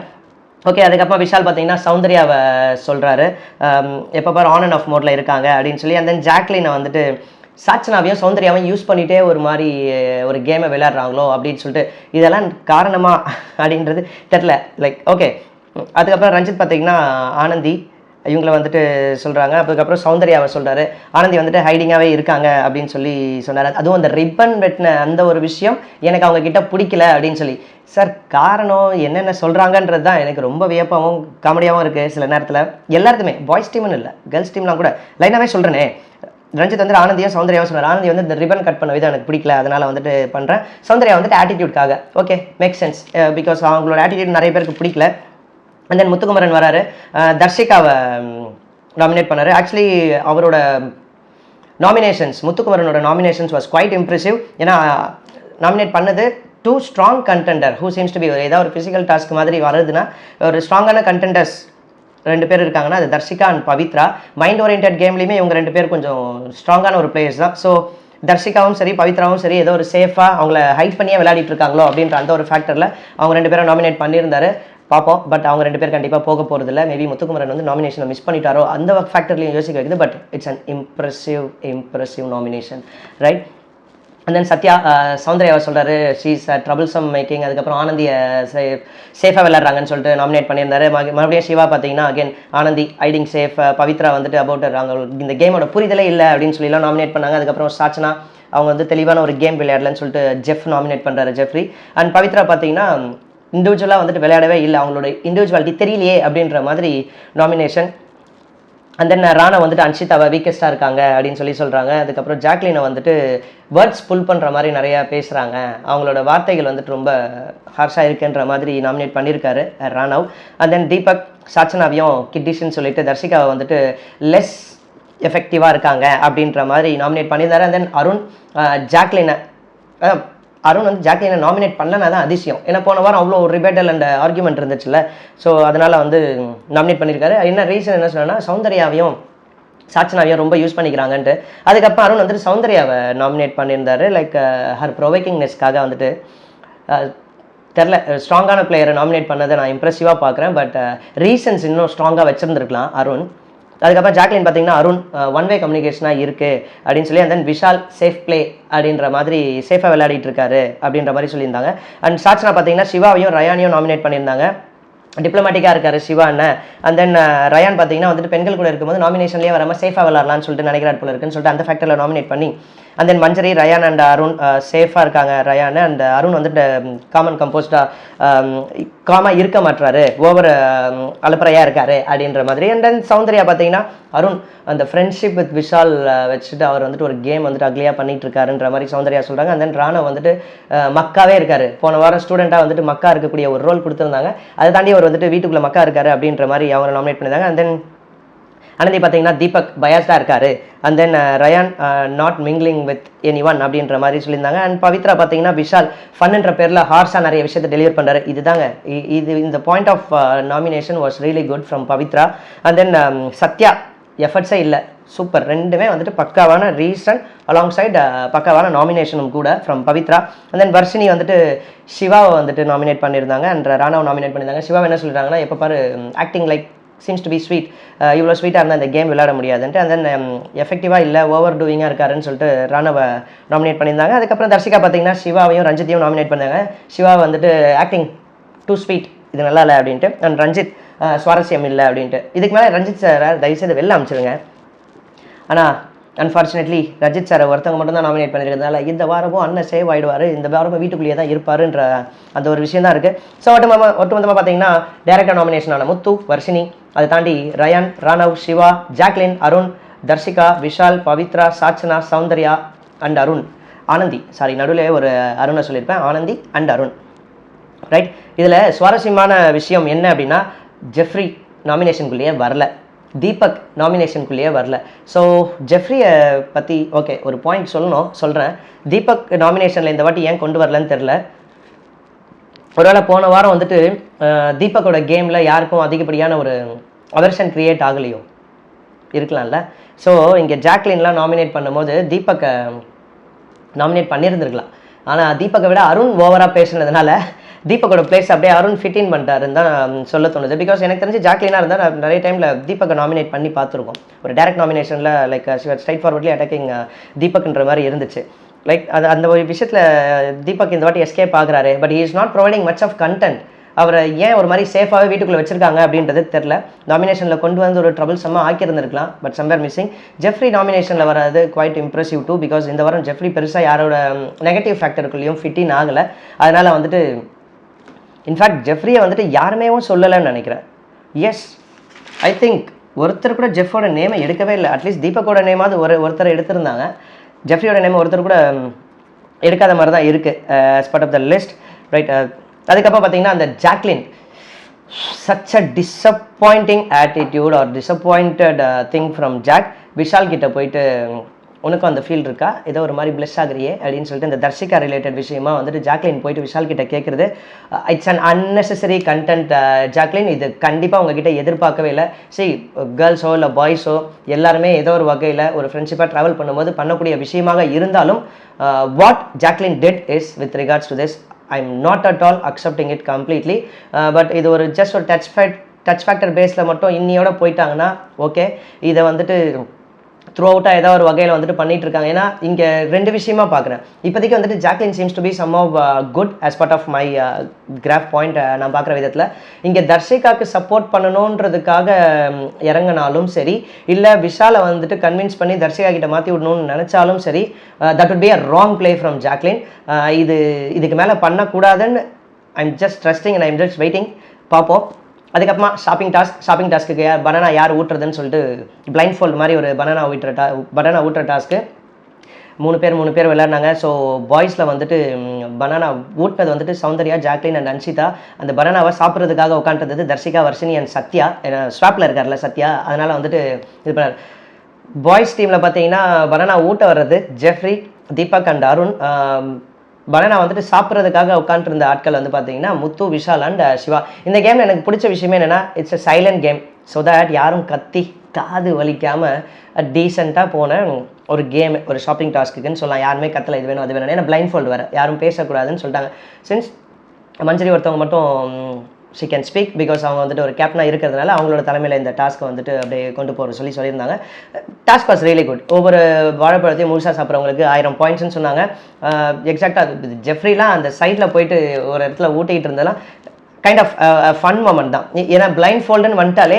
ஓகே, அதுக்கப்புறமா விஷால் பார்த்தீங்கன்னா சௌந்தர்யாவை சொல்கிறாரு, எப்போ பாரு ஆன் அண்ட் ஆஃப் மோடில் இருக்காங்க அப்படின்னு சொல்லி. அந்த ஜாக்லினை வந்துட்டு சாட்சனாவையும் சௌந்தர்யாவையும் யூஸ் பண்ணிகிட்டே ஒரு மாதிரி ஒரு கேமை விளையாடுறாங்களோ அப்படின்னு சொல்லிட்டு இதெல்லாம் காரணமா அப்படின்றது தெரில. லைக் ஓகே, அதுக்கப்புறம் ரஞ்சித் பார்த்தீங்கன்னா ஆனந்தி இவங்களை வந்துட்டு சொல்கிறாங்க. அதுக்கப்புறம் சௌந்தர்யாவை சொல்கிறாரு, ஆனந்தி வந்துட்டு ஹைடிங்காகவே இருக்காங்க அப்படின்னு சொல்லி சொன்னார். அதுவும் அந்த ரிப்பன் வெட்டின அந்த ஒரு விஷயம் எனக்கு அவங்க கிட்ட பிடிக்கல அப்படின்னு சொல்லி. சார் காரணம் என்னென்ன சொல்கிறாங்கன்றது தான் எனக்கு ரொம்ப வியப்பாகவும் காமெடியாகவும் இருக்குது சில நேரத்தில். எல்லாருக்குமே பாய்ஸ் டீம்னு இல்லை, கேர்ள்ஸ் டீம்லாம் கூட லைனாகவே சொல்கிறேனே. ரஞ்சித் வந்து ஆனந்தியும் சௌந்தர்யாவும் சொன்னார். ஆனந்தி வந்து இந்த ரிப்பன் கட் பண்ண விதம் எனக்கு பிடிக்கல, அதனால் வந்துட்டு பண்ணுறேன். சௌந்தர்யா வந்துட்டு ஆட்டிடியூட்காக. ஓகே, மேக் சென்ஸ், பிகாஸ் அவங்களோட ஆட்டிடியூட் நிறைய பேருக்கு பிடிக்கல. அண்ட் தென் முத்துக்குமரன் வராரு, தர்ஷிகாவை நாமினேட் பண்ணார். ஆக்சுவலி அவரோட நாமினேஷன்ஸ், முத்துக்குமரனோட நாமினேஷன்ஸ் வாஸ் குவைட் இம்ப்ரெசிவ். ஏன்னா நாமினேட் பண்ணது two strong contender who seems to be ஏதாவது ஒரு ஃபிசிக்கல் டாஸ்க் மாதிரி வருதுன்னா ஒரு ஸ்ட்ராங்கான கண்டெண்டர்ஸ் ரெண்டு பேர் இருக்காங்கன்னா அது Tharshika and Pavithra. Mind oriented கேம்லேயுமே இவங்க ரெண்டு பேர் கொஞ்சம் ஸ்ட்ராங்கான ஒரு பிளேயர்ஸ் தான். ஸோ தர்ஷிகாவும் சரி பவித்ராவும் சரி ஏதோ ஒரு சேஃபாக அவங்கள ஹைட் பண்ணியே விளையாடிட்டு இருக்காங்களோ அப்படின்ற அந்த ஒரு ஃபேக்டரில் அவங்க ரெண்டு பேரும் நாமினேட் பண்ணியிருந்தாரு. பார்ப்போம், பட் அவங்க ரெண்டு பேர் கண்டிப்பாக போக போகிறதில்ல. மேபி முத்துக்குமரன் வந்து நாமினேஷனை மிஸ் பண்ணிட்டாரோ அந்த ஃபேக்டர்லையும் யோசிக்க வைக்குது. But it's an impressive nomination, right? And then Sathya சௌந்தர்யாவை சொல்கிறாரு ஷீஸ் ட்ரபிள்சம் மேக்கிங். அதுக்கப்புறம் ஆனந்தியை சேஃபாக விளையாடுறாங்கன்னு சொல்லிட்டு நாமினேட் பண்ணியிருந்தாரு. மறுபடியும் சிவா பார்த்தீங்கன்னா again Anandhi hiding safe, Pavithra வந்துட்டு அபவுட் அவங்க இந்த கேமோட புரிதலே இல்லை அப்படின்னு சொல்லிலாம் நாமினேட் பண்ணாங்க. அதுக்கப்புறம் சாட்சனா அவங்க வந்து தெளிவான ஒரு கேம் விளையாடலன்னு சொல்லிட்டு ஜெஃப் நாமினேட் பண்ணுறாரு, ஜெஃப்ரி. அண்ட் பவித்ரா பார்த்தீங்கன்னா இண்டிவிஜுவலாக வந்துட்டு விளையாடவே இல்லை, அவங்களோட இண்டிவிஜுவாலிட்டி தெரியலையே அப்படின்ற மாதிரி நாமினேஷன். அண்ட் தென் ராணா வந்துட்டு அன்ஷிதாவை வீக்கஸ்ட்டாக இருக்காங்க அப்படின்னு சொல்லி சொல்கிறாங்க. அதுக்கப்புறம் ஜாக்லினை வந்துட்டு வேர்ட்ஸ் புல் பண்ணுற மாதிரி நிறையா பேசுகிறாங்க, அவங்களோட வார்த்தைகள் வந்துட்டு ரொம்ப ஹார்ஷாக இருக்குன்ற மாதிரி நாமினேட் பண்ணியிருக்காரு ராணாவ். அண்ட் தென் தீபக் சாட்சனாவையும் கிட்டிஷ்ன்னு சொல்லிட்டு தர்ஷிகாவை வந்துட்டு லெஸ் எஃபெக்டிவாக இருக்காங்க அப்படின்ற மாதிரி நாமினேட் பண்ணியிருந்தாரு. அண்ட் தென் அருண் ஜாக்லினை அருண் வந்து ஜாக்லினை நாமினேட் பண்ணலனா தான் அதிசயம். ஏன்னா போன வாரம் அவ்வளோ ஒரு ரிபேட்டல் அண்ட் ஆர்குமெண்ட் இருந்துச்சுல்ல. ஸோ அதனால் வந்து நாமினேட் பண்ணியிருக்காரு. என்ன ரீசன் என்ன சொன்னா, சௌந்தர்யாவையும் சாட்சனாவையும் ரொம்ப யூஸ் பண்ணிக்கிறாங்கன்ட்டு. அதுக்கப்புறம் அருண் வந்துட்டு சௌந்தர்யாவை நாமினேட் பண்ணியிருந்தாரு. லைக் ஹர் ப்ரொவைக்கிங்னஸ்க்காக வந்துட்டு தெரில, ஸ்ட்ராங்கான பிளேயரை நாமினேட் பண்ணதை நான் இம்ப்ரெசிவாக பார்க்குறேன். பட் ரீசன்ஸ் இன்னும் ஸ்ட்ராங்காக வச்சுருந்துருக்கலாம் அருண். அதுக்கப்புறம் ஜாக்லின் பார்த்தீங்கன்னா அருண் ஒன் வே கம்யூனிகேஷனாக இருக்குது அப்படின்னு சொல்லி, and then Vishal safe play அப்படின்ற மாதிரி சேஃபாக விளையாடிட்டு இருக்காரு அப்படின்ற மாதிரி சொல்லியிருந்தாங்க. அண்ட் சாட்சனா பார்த்தீங்கன்னா சிவாவையும் ரயானையும் நாமினேட் பண்ணியிருந்தாங்க. டிப்ளமேட்டிக்காக இருக்காரு சிவா அண்ணன். அண்ட் தென் ரயான் பார்த்தீங்கன்னா வந்துட்டு பெண்கள் கூட இருக்கும்போது நாமினேஷன்லேயே வராமல் சேஃபாக விளாட்லான்னு சொல்லிட்டு நினைக்கிறார் போல இருக்குன்னு சொல்லிட்டு அந்த ஃபேக்டரில் நாமினேட் பண்ணி, and then Manjari, Rayan and Arun சேஃபாக இருக்காங்க. ரயான் அண்ட் அருண் வந்துட்டு காமன் கம்போஸ்டாக காமாக இருக்க மாட்டுறாரு, ஓவர் அலப்பறையாக இருக்காரு அப்படின்ற மாதிரி. அண்ட் தென் சௌந்தர்யா பார்த்தீங்கன்னா அருண் அந்த ஃப்ரெண்ட்ஷிப் வித் விஷால் வச்சுட்டு அவர் வந்துட்டு ஒரு கேம் வந்துட்டு அக்லியாக பண்ணிட்டு இருக்காருன்ற மாதிரி சௌந்தர்யா சொல்கிறாங்க. அண்ட் தென் ராணவ் வந்துட்டு மக்காவே இருக்காரு. போன வாரம் ஸ்டூடெண்ட்டாக வந்துட்டு மக்கா இருக்கக்கூடிய ஒரு ரோல் கொடுத்துருந்தாங்க. அதை தாண்டி அவர் வந்துட்டு வீட்டுக்குள்ளே மக்கா இருக்காரு அப்படின்ற மாதிரி அவங்க நாமினேட் பண்ணியிருந்தாங்க. அண்ட் தென் அனந்தி பார்த்தீங்கன்னா தீபக் பயாஸ்டாக இருக்காரு. And then Rayan not mingling with any one அப்படின்ற மாதிரி சொல்லியிருந்தாங்க. அண்ட் பவித்ரா பார்த்தீங்கன்னா விஷால் ஃபன்ன்ற பேரில் ஹார்ஸாக நிறைய விஷயத்தை டெலிவர் பண்ணுறாரு. இதுதாங்க இந்த point of nomination was really good from Pavithra. And then Sathya எஃபர்ட்ஸே இல்லை, சூப்பர். ரெண்டுமே வந்துட்டு பக்காவான ரீசன் அலாங் சைட் பக்காவான நாமினேஷனும் கூட ஃப்ரம் பவித்ரா. அண்ட் தென் வர்ஷினி வந்துட்டு சிவாவை வந்துட்டு நாமினேட் பண்ணியிருந்தாங்க அண்ட் ராணாவை நாமினேட் பண்ணியிருந்தாங்க. சிவா என்ன சொல்லிட்டாங்கன்னா, எப்போ பாரு acting like seems to B sweet, இவ்வளோ ஸ்வீட்டாக இருந்தால் இந்த கேம் விளையாட முடியாதுன்ட்டு. அண்ட் தென் எஃபெக்டிவாக இல்லை, ஓவர் டூயிங்காக இருக்காருன்னு சொல்லிட்டு ராணவை நாமினேட் பண்ணியிருந்தாங்க. அதுக்கப்புறம் தர்ஷிகா பார்த்தீங்கன்னா சிவாவையும் ரஞ்சித்தையும் நாமினேட் பண்ணாங்க. சிவா வந்துட்டு ஆக்டிங் டூ ஸ்வீட், இது நல்லா இல்லை அப்படின்ட்டு. அண்ட் ரஞ்சித் சுவாரஸ்யம் இல்லை அப்படின்ட்டு. இதுக்கு மேலே ரஞ்சித் சார் தயவுசெய்து வெளில அமைச்சிருங்க. ஆனால் அன்ஃபார்ச்சுனேட்லி ரஞ்சித் சாரை ஒருத்தவங்க மட்டும் தான் நாமினேட் பண்ணியிருக்கிறதுனால இந்த வாரமும் அண்ணன் சேவ் ஆகிடுவார், இந்த வாரமும் வீட்டுக்குள்ளேயே தான் இருப்பாருன்ற அந்த ஒரு விஷயம் தான் இருக்குது. ஸோ ஒட்டுமொத்தமாக பார்த்தீங்கன்னா டேரக்டர் நாமினேஷனான முத்து, வர்ஷினி, அதை தாண்டி ரயான், ராணவ், சிவா, ஜாக்லின், அருண், தர்ஷிகா, விஷால், பவித்ரா, சாட்சனா, சௌந்தர்யா அண்ட் அருண், ஆனந்தி, சாரி நடுவில் ஒரு அருணை சொல்லியிருப்பேன், ஆனந்தி அண்ட் அருண், ரைட். இதில் சுவாரஸ்யமான விஷயம் என்ன அப்படின்னா, ஜெஃப்ரி நாமினேஷனுக்குள்ளேயே வரல, தீபக் நாமினேஷனுக்குள்ளேயே வரல. ஸோ ஜெஃப்ரியை பற்றி ஓகே ஒரு பாயிண்ட் சொல்கிறேன். தீபக் நாமினேஷனில் இந்த வாட்டி ஏன் கொண்டு வரலன்னு தெரில. ஒருவேளை போன வாரம் வந்துட்டு தீபக்கோட கேமில் யாருக்கும் அதிகப்படியான ஒரு அவர்ஷன் க்ரியேட் ஆகலையோ, இருக்கலாம்ல. ஸோ இங்கே ஜாக்லின்லாம் நாமினேட் பண்ணும்போது தீபக்கை நாமினேட் பண்ணியிருந்துருக்கலாம். ஆனால் தீபக்கை விட அருண் ஓவராக பேசுனதுனால தீபக்கோட பிளேஸ் அப்படியே அருண் ஃபிட்டின் பண்ணிட்டாருன்னு தான் சொல்ல தோணுது. பிகாஸ் எனக்கு தெரிஞ்சு ஜாக்லினாக இருந்தால் நான் நிறைய டைமில் தீபக்கை நாமினேட் பண்ணி பார்த்துருக்கோம். ஒரு டேரக்ட் நாமினேஷனில் லைக் ஸ்ட்ரைட் ஃபார்வர்ட்லி அட்டாக்கிங் தீபக்ன்ற மாதிரி இருந்துச்சு. லைக் அந்த ஒரு விஷயத்தில் தீபக் இந்த வாட்டி எஸ்கேப் ஆகுறாரு. But he is not providing much of content. அவரை ஏன் ஒரு மாதிரி சேஃபாகவே வீட்டுக்குள்ளே வச்சிருக்காங்க அப்படின்றது தெரில. நாமினேஷனில் கொண்டு வந்து ஒரு ட்ரபிள் செம்மாக ஆக்கியிருந்திருக்கலாம். But somewhere missing. ஜெஃப்ரி நாமினேஷனில் வராது குவைட் இம்ப்ரெசிவ் டூ. பிகாஸ் இந்த வாரம் ஜெஃப்ரி பெருசாக யாரோட நெகட்டிவ் ஃபேக்டருக்குள்ளேயும் ஃபிட்டின் ஆகலை. அதனால் வந்துட்டு இன்ஃபேக்ட் ஜெஃப்ரியை வந்துட்டு யாருமேவும் சொல்லலைன்னு நினைக்கிறேன். எஸ், ஐ திங்க் ஒருத்தர் கூட ஜெஃபோட நேமை எடுக்கவே இல்லை. அட்லீஸ்ட் தீபக்கோட நேமாவது ஒருத்தர் எடுத்திருந்தாங்க. ஜெஃப்ரியோட நேம் ஒருத்தர் கூட எடுக்காத மாதிரி தான் இருக்குது as part of the list, right. அதுக்கப்புறம் பார்த்தீங்கன்னா அந்த Jacqueline, such a disappointing attitude or disappointed thing from Jack. Vishal கிட்ட போயிட்டு உனக்கும் அந்த ஃபீல் இருக்கா, ஏதோ ஒரு மாதிரி பிளஸ் ஆகுறியே அப்படின்னு சொல்லிட்டு இந்த தர்ஷிகா ரிலேட்டட் விஷயமா வந்துட்டு ஜாக்லின் போயிட்டு விஷால் கிட்ட கேட்குறது, it's an unnecessary content Jacqueline. இது கண்டிப்பாக உங்ககிட்ட எதிர்பார்க்கவே இல்லை. சரி, கேர்ள்ஸோ இல்லை பாய்ஸோ எல்லாருமே ஏதோ ஒரு வகையில் ஒரு ஃப்ரெண்ட்ஷிப்பாக ட்ராவல் பண்ணும்போது பண்ணக்கூடிய விஷயமாக இருந்தாலும் what Jacquline did is with regards to this I am not at all accepting it completely. But இது ஒரு ஜஸ்ட் ஒரு டச் ஃபேக்டர் பேஸில் மட்டும் இன்னியோட போயிட்டாங்கன்னா ஓகே. இதை வந்துட்டு த்ரூ அவுட்டாக ஏதாவது ஒரு வகையில் வந்துட்டு பண்ணிட்டு இருக்காங்க. ஏன்னா இங்கே ரெண்டு விஷயமா பார்க்குறேன். இப்போதைக்கு வந்துட்டு Jacquline seems to be some of good as part of my graph point. நான் பார்க்குற விதத்தில் இங்கே தர்ஷிகாவுக்கு சப்போர்ட் பண்ணணுன்றதுக்காக இறங்கினாலும் சரி, இல்லை விஷாலை வந்துட்டு கன்வின்ஸ் பண்ணி தர்ஷிகா கிட்ட மாற்றி விடணும்னு நினச்சாலும் சரி, that would be a wrong play from Jacqueline. இதுக்கு மேலே பண்ணக்கூடாதுன்னு I'm just trusting and I'm just waiting, பார்ப்போம். அதுக்கப்புறமா ஷாப்பிங் டாஸ்க்கு பனானா யார் ஊட்டுறதுன்னு சொல்லிட்டு பிளைண்ட் ஃபோல்டு மாதிரி ஒரு பனானா ஊட்டுற டாஸ்க்கு 3 பேர் விளையாடினாங்க. ஸோ பாய்ஸில் வந்துட்டு பனானா ஊட்டினது வந்துட்டு சௌந்தர்யா, ஜாக்லின் அண்ட் அன்ஷிதா. அந்த பனானாவை சாப்பிட்றதுக்காக உட்காந்துருந்தது தர்ஷிகா, வர்ஷினி அண்ட் சத்யா. ஏன்னா ஸ்வாப்பில் இருக்கார்ல சத்யா, அதனால் வந்துட்டு இது பண்ணார். பாய்ஸ் டீமில் பார்த்தீங்கன்னா பனானா ஊட்ட வர்றது Jeffrey, Deepak and Arun. Banana வந்துட்டு சாப்பிட்றதுக்காக உட்காந்துருந்த ஆட்கள் வந்து பார்த்தீங்கன்னா முத்து, விஷால் அண்ட் சிவா. இந்த கேமில் எனக்கு பிடிச்ச விஷயமே என்னென்னா it's a silent game. So that யாரும் கத்தி காது வலிக்காமல் டீசெண்டாக போன ஒரு கேம், ஒரு ஷாப்பிங் டாஸ்க்குன்னு சொல்லலாம். யாருமே கத்தலை இது வேணும் அது வேணும், ஏன்னா பிளைண்ட் ஃபோல்டு வேறு, யாரும் பேசக்கூடாதுன்னு சொல்லிட்டாங்க. சின்ஸ் மஞ்சரி ஒருத்தவங்க மட்டும் ஷி கேன் ஸ்பீக் பிகாஸ் அவங்க வந்துட்டு ஒரு கேப்டனாக இருக்கிறதுனால அவங்களோட தலைமையில் இந்த டாஸ்க்கை வந்துட்டு அப்படியே கொண்டு போகிற சொல்லியிருந்தாங்க. Task was really good. ஒவ்வொரு வாழைப்பழத்தையும் முழுசாக சாப்பிட்றவங்களுக்கு 1000 பாயிண்ட்ஸ்னு சொன்னாங்க. எக்ஸாக்டாக ஜெஃப்ரிலாம் அந்த சைடில் போயிட்டு ஒரு இடத்துல ஊட்டிகிட்டு இருந்தெல்லாம் கைண்ட் ஆஃப் ஃபன் மொமெண்ட் தான். ஏன்னா பிளைண்ட் ஃபோல்டுன்னு வந்துட்டாலே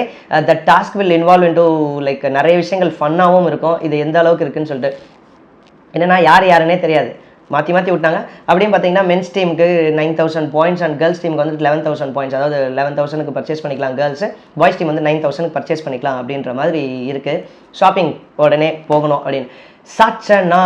த task will involve into like நிறைய விஷயங்கள் ஃபன்னாகவும் இருக்கும். இது எந்த அளவுக்கு இருக்குன்னு சொல்லிட்டு என்னென்னா யாருன்னே தெரியாது, மாற்றி விட்டாங்க. அப்படின்னு பார்த்தீங்கன்னா மென்ஸ் டீமுக்கு 9000 பாயிண்ட்ஸ் அண்ட் கேர்ள்ஸ் டீமுக்கு வந்து 11000 பாயிண்ட்ஸ். அதாவது 11000க்கு பர்ச்சேஸ் பண்ணிக்கலாம் கேர்ள்ஸு, பாய்ஸ் டீம் வந்து 9000க்கு பர்ச்சேஸ் பண்ணிக்கலாம் அப்படின்ற மாதிரி இருக்குது. ஷாப்பிங் உடனே போகணும் அப்படின்னு. Sachana,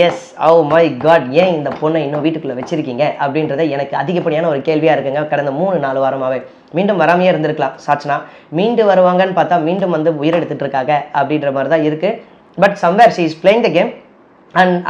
yes, oh my god, ஏன் இந்த பொண்ணை இன்னும் வீட்டுக்குள்ளே வச்சிருக்கீங்க அப்படின்றத எனக்கு அதிகப்படியான ஒரு கேள்வியாக இருக்குங்க. கடந்த 3-4 வாரமாகவே மீண்டும் வராமையே இருந்திருக்கலாம் சாச்சனா. மீண்டும் வருவாங்கன்னு பார்த்தா மீண்டும் வந்து உயிரெடுத்துட்டு இருக்காங்க அப்படின்ற மாதிரி தான் இருக்குது. But somewhere she is playing the game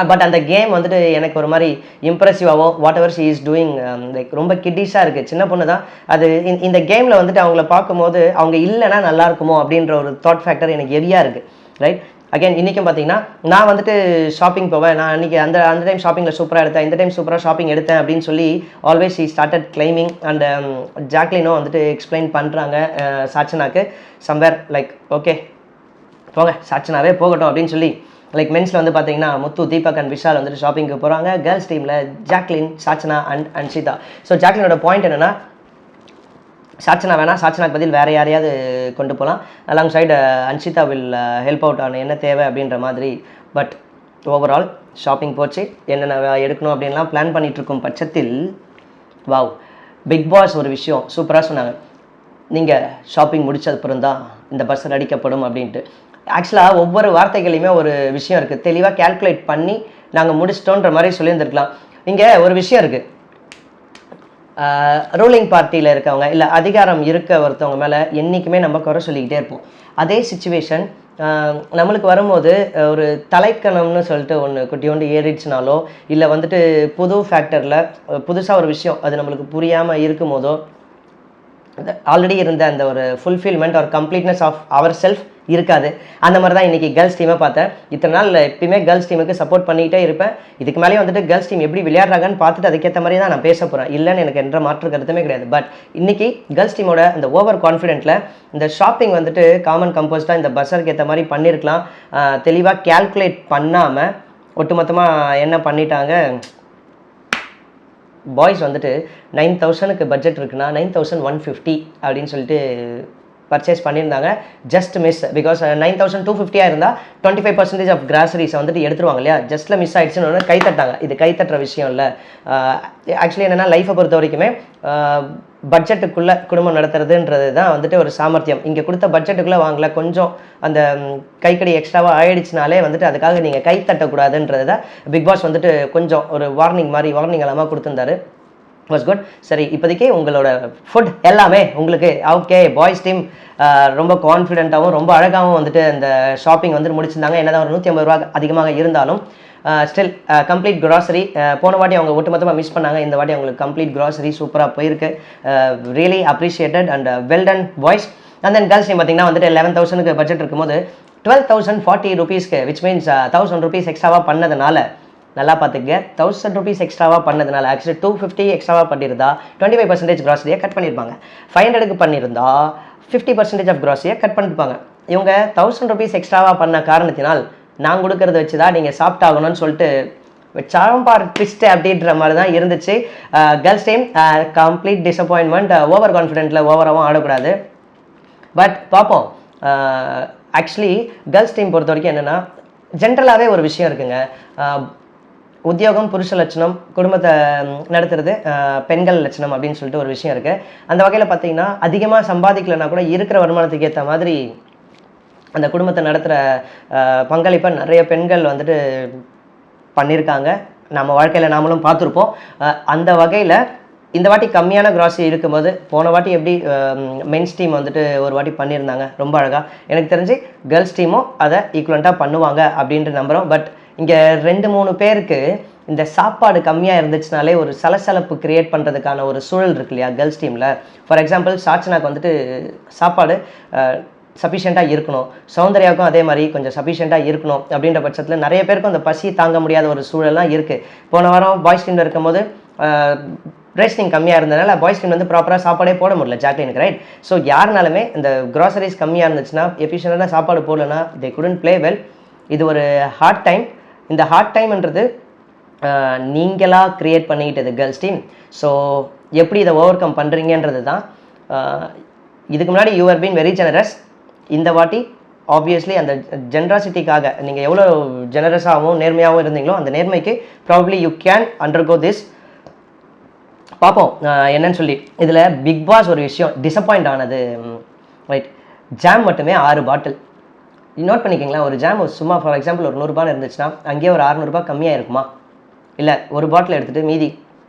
but அந்த கேம் வந்துட்டு எனக்கு ஒரு மாதிரி இம்ப்ரெசிவாகவோ whatever she is doing like ரொம்ப கிட்டிஷாக இருக்குது. சின்ன பொண்ணு தான் அது. இந்த கேமில் வந்துட்டு அவங்கள பார்க்கும்போது அவங்க இல்லைன்னா நல்லா இருக்குமோ அப்படின்ற ஒரு தாட் ஃபேக்டர் எனக்கு ஹெவியாக இருக்குது. ரைட், அகைன் இன்றைக்கும் பார்த்தீங்கன்னா நான் வந்துட்டு ஷாப்பிங் போவேன், நான் அன்றைக்கி அந்த டைம் ஷாப்பிங்கில் சூப்பராக எடுத்தேன், இந்த டைம் சூப்பராக ஷாப்பிங் எடுத்தேன் அப்படின்னு சொல்லி always she started claiming. And ஜாக்லினும் வந்துட்டு எக்ஸ்பிளைன் பண்ணுறாங்க சாச்சனாக்கு. சம்வேர் லைக் ஓகே போங்க சாச்சனாவே போகட்டும் அப்படின்னு சொல்லி லைக் மென்ஸில் வந்து பார்த்தீங்கன்னா முத்து, தீபக் அண்ட் விஷால் வந்துட்டு ஷாப்பிங்க்கு போகிறாங்க. கேர்ள்ஸ் டீமில் Jacqueline, Sachana and Anshitha. So ஜாக்லினோட பாயிண்ட் என்னென்னா சாச்சனா வேணாம், சாச்சனாக்கு பதில் வேறு யாரையாவது கொண்டு போகலாம். Alongside Anshitha will help out ஆன என்ன தேவை அப்படின்ற மாதிரி. பட் ஓவரால் ஷாப்பிங் போச்சு. என்னென்ன எடுக்கணும் அப்படின்லாம் பிளான் பண்ணிகிட்ருக்கும் பட்சத்தில் வாவ், பிக் பாஸ் ஒரு விஷயம் சூப்பராக சொன்னாங்க. நீங்கள் ஷாப்பிங் முடிச்சதுக்கப்புறம் தான் இந்த பஸ்ஸில் அடிக்கப்படும் அப்படின்ட்டு. ஆக்சுவலாக ஒவ்வொரு வார்த்தைகளையுமே ஒரு விஷயம் இருக்குது. தெளிவாக கேல்குலேட் பண்ணி நாங்கள் முடிச்சிட்டோன்ற மாதிரி சொல்லியிருந்துருக்கலாம். இங்கே ஒரு விஷயம் இருக்குது. ரூலிங் பார்ட்டியில் இருக்கவங்க இல்லை அதிகாரம் இருக்க ஒருத்தவங்க மேலே என்றைக்குமே நம்ம குறை சொல்லிக்கிட்டே இருப்போம். அதே சுச்சுவேஷன் நம்மளுக்கு வரும்போது ஒரு தலைக்கணம்னு சொல்லிட்டு ஒன்று குட்டியோண்டு ஏறிடுச்சுனாலோ இல்லை வந்துட்டு புது ஃபேக்டரில் புதுசாக ஒரு விஷயம் அது நம்மளுக்கு புரியாமல் இருக்கும் போதோ ஆல்ரெடி இருந்த அந்த ஒரு ஃபுல்ஃபில்மெண்ட் ஒரு கம்ப்ளீட்னஸ் ஆஃப் அவர் செல்ஃப் இருக்காது. அந்த மாதிரி தான் இன்றைக்கி கேர்ள்ஸ் டீமை பார்த்தேன். இத்தனை நாள் எப்பயுமே கேர்ள்ஸ் டீமுக்கு சப்போர்ட் பண்ணிகிட்டே இருப்பேன். இதுக்கு மேலேயே வந்துட்டு கேர்ள்ஸ் டீம் எப்படி விளையாடுறாங்கன்னு பார்த்துட்டு அதுக்கேற்ற மாதிரி தான் நான் பேச போகிறேன். இல்லைன்னு எனக்கு என்ற மாற்று கருத்துமே கிடையாது. பட் இன்றைக்கி கேர்ள்ஸ் டீமோட அந்த ஓவர் கான்ஃபிடென்ட்டில் இந்த ஷாப்பிங் வந்துட்டு காமன் கம்போஸ்டாக இந்த பஸ்ஸருக்கு ஏற்ற மாதிரி பண்ணியிருக்கலாம். தெளிவாக கேல்குலேட் பண்ணாமல் ஒட்டுமொத்தமாக என்ன பண்ணிட்டாங்க, பாய்ஸ் வந்துட்டு 9000க்கு பட்ஜெட் இருக்குன்னா 9150 அப்படின்னு சொல்லிட்டு பர்ச்சேஸ் பண்ணியிருந்தாங்க. Just miss. பிகாஸ் 9250 இருந்தால் 25% ஆஃப் கிராசரிஸை வந்துட்டு எடுத்துருவாங்க இல்லையா. ஜஸ்ட்டில் மிஸ் ஆகிடுச்சுன்னு கை தட்டாங்க. இது கை தட்டுற விஷயம் இல்லை. ஆக்சுவலி என்னென்னா லைஃப்பை பொறுத்த வரைக்குமே பட்ஜெட்டுக்குள்ளே குடும்பம் நடத்துறதுன்றது தான் வந்துட்டு ஒரு சாமர்த்தியம். இங்கே கொடுத்த பட்ஜெட்டுக்குள்ளே வாங்கல, கொஞ்சம் அந்த கைக்கடி எக்ஸ்ட்ராவாக ஆயிடுச்சுனாலே வந்துட்டு அதுக்காக நீங்கள் கை தட்டக்கூடாதுன்றது தான் பிக் பாஸ் வந்துட்டு கொஞ்சம் ஒரு வார்னிங் எல்லாமே கொடுத்துருந்தாரு. Was good. சரி, இப்போதைக்கு உங்களோட ஃபுட் எல்லாமே உங்களுக்கு ஓகே. பாய்ஸ் டீம் ரொம்ப கான்ஃபிடென்ட்டாகவும் ரொம்ப அழகாகவும் வந்துட்டு அந்த ஷாப்பிங் வந்துட்டு முடிச்சிருந்தாங்க. என்னதான் ஒரு 150 ரூபா அதிகமாக இருந்தாலும் ஸ்டில் கம்ப்ளீட் க்ராசரி. போன வாட்டி அவங்க ஒட்டுமொத்தமாக மிஸ் பண்ணாங்க. இந்த வாட்டி அவங்களுக்கு கம்ப்ளீட் க்ராசரி சூப்பராக போயிருக்கு. Really appreciated and well done boys. And then girls team பார்த்தீங்கன்னா வந்துட்டு 11,000க்கு பட்ஜெட் இருக்கும்போது 12,040 rupeesக்கு விச் மீன்ஸ் 1000 rupees எக்ஸ்ட்ராவாக பண்ணதுனால நல்லா பார்த்துக்க. 1000 rupees எக்ஸ்ட்ராவாக பண்ணதுனால ஆக்சுவலி 250 எக்ஸ்ட்ராவாக பண்ணியிருந்தா 25% கிராசரியை கட் பண்ணியிருப்பாங்க. 500க்கு பண்ணியிருந்தா 50% ஆஃப் கிராசரியை கட் பண்ணியிருப்பாங்க. இவங்க 1000 rupees எக்ஸ்ட்ராவாக பண்ண காரணத்தினால் நான் கொடுக்கறத வச்சு தான் நீங்கள் சாப்பிட்டாகணும்னு சொல்லிட்டு சாம்பார் ட்விஸ்ட் அப்படின்ற மாதிரி தான் இருந்துச்சு. Girls team complete disappointment. Over கான்ஃபிடென்ட்டில் ஓவராகவும் ஆடக்கூடாது. பட் பார்ப்போம். ஆக்சுவலி கேர்ள்ஸ் டீம் பொறுத்த வரைக்கும் என்னென்னா ஜென்ரலாகவே ஒரு விஷயம் இருக்குங்க. உத்தியோகம் புருஷ லட்சணம், குடும்பத்தை நடத்துறது பெண்கள் லட்சணம் அப்படின்னு சொல்லிட்டு ஒரு விஷயம் இருக்குது. அந்த வகையில் பார்த்தீங்கன்னா அதிகமாக சம்பாதிக்கலைன்னா கூட இருக்கிற வருமானத்துக்கு ஏற்ற மாதிரி அந்த குடும்பத்தை நடத்துகிற பங்களிப்பை நிறைய பெண்கள் வந்துட்டு பண்ணியிருக்காங்க. நம்ம வாழ்க்கையில் நாமளும் பார்த்துருப்போம். அந்த வகையில் இந்த வாட்டி கம்மியான கிராசரி இருக்கும்போது போன வாட்டி எப்படி மென்ஸ் டீம் வந்துட்டு ஒரு வாட்டி பண்ணியிருந்தாங்க ரொம்ப அழகாக. எனக்கு தெரிஞ்சு கேர்ள்ஸ் டீமும் அதை ஈக்குவலண்ட்டாக பண்ணுவாங்க அப்படின்ட்டு நம்புகிறோம். பட் இங்கே 2-3 பேருக்கு இந்த சாப்பாடு கம்மியாக இருந்துச்சுனாலே ஒரு சலசலப்பு கிரியேட் பண்ணுறதுக்கான ஒரு சூழல் இருக்கு இல்லையா கேர்ள்ஸ் டீமில். ஃபார் எக்ஸாம்பிள் சாட்சனாக்கு வந்துட்டு சாப்பாடு சஃபிஷியண்ட்டாக இருக்கணும், சௌந்தர்யாவுக்கும் அதே மாதிரி கொஞ்சம் சஃபிஷியண்ட்டாக இருக்கணும் அப்படின்ற பட்சத்தில் நிறைய பேருக்கும் அந்த பசி தாங்க முடியாத ஒரு சூழலாம் இருக்குது. போன வாரம் பாய்ஸ் டீமில் இருக்கும்போது ரேஷனிங் கம்மியாக இருந்ததுனால பாய்ஸ் டீம் வந்து ப்ராப்பராக சாப்பாடே போட முடியல ஜாக்லினுக்கு, ரைட்? ஸோ யாருனாலுமே இந்த க்ராசரிஸ் கம்மியாக இருந்துச்சுன்னா, எஃபிஷியண்டான சாப்பாடு போடலன்னா தே குடன்ட் ப்ளே வெல். இது ஒரு ஹார்ட் டைம். இந்த ஹார்ட் டைம்ன்றது நீங்களாக க்ரியேட் பண்ணிக்கிட்டது கேர்ள்ஸ் டீம். ஸோ எப்படி இதை ஓவர் கம் பண்ணுறீங்கன்றது தான். இதுக்கு முன்னாடி you are been very generous. இந்த வாட்டி ஆப்வியஸ்லி அந்த ஜெனராசிட்டிக்காக நீங்கள் எவ்வளோ ஜெனரஸாகவும் நேர்மையாகவும் இருந்தீங்களோ அந்த நேர்மைக்கு probably you can undergo this. பார்ப்போம் என்னன்னு சொல்லி. இதில் பிக் பாஸ் ஒரு விஷயம் டிசப்பாயிண்ட் ஆனது, ரைட்? ஜாம் மட்டுமே 6 பாட்டில். நோட் பண்ணிக்கிங்களேன், ஒரு ஜாம் சும்மா ஃபார் எக்ஸாம்பிள் ஒரு 100 ரூபான்னு இருந்துச்சுன்னா அங்கேயே ஒரு 600 ரூபாய் கம்மியாக இருக்குமா? இல்லை, ஒரு பாட்டில் எடுத்துகிட்டு மீதி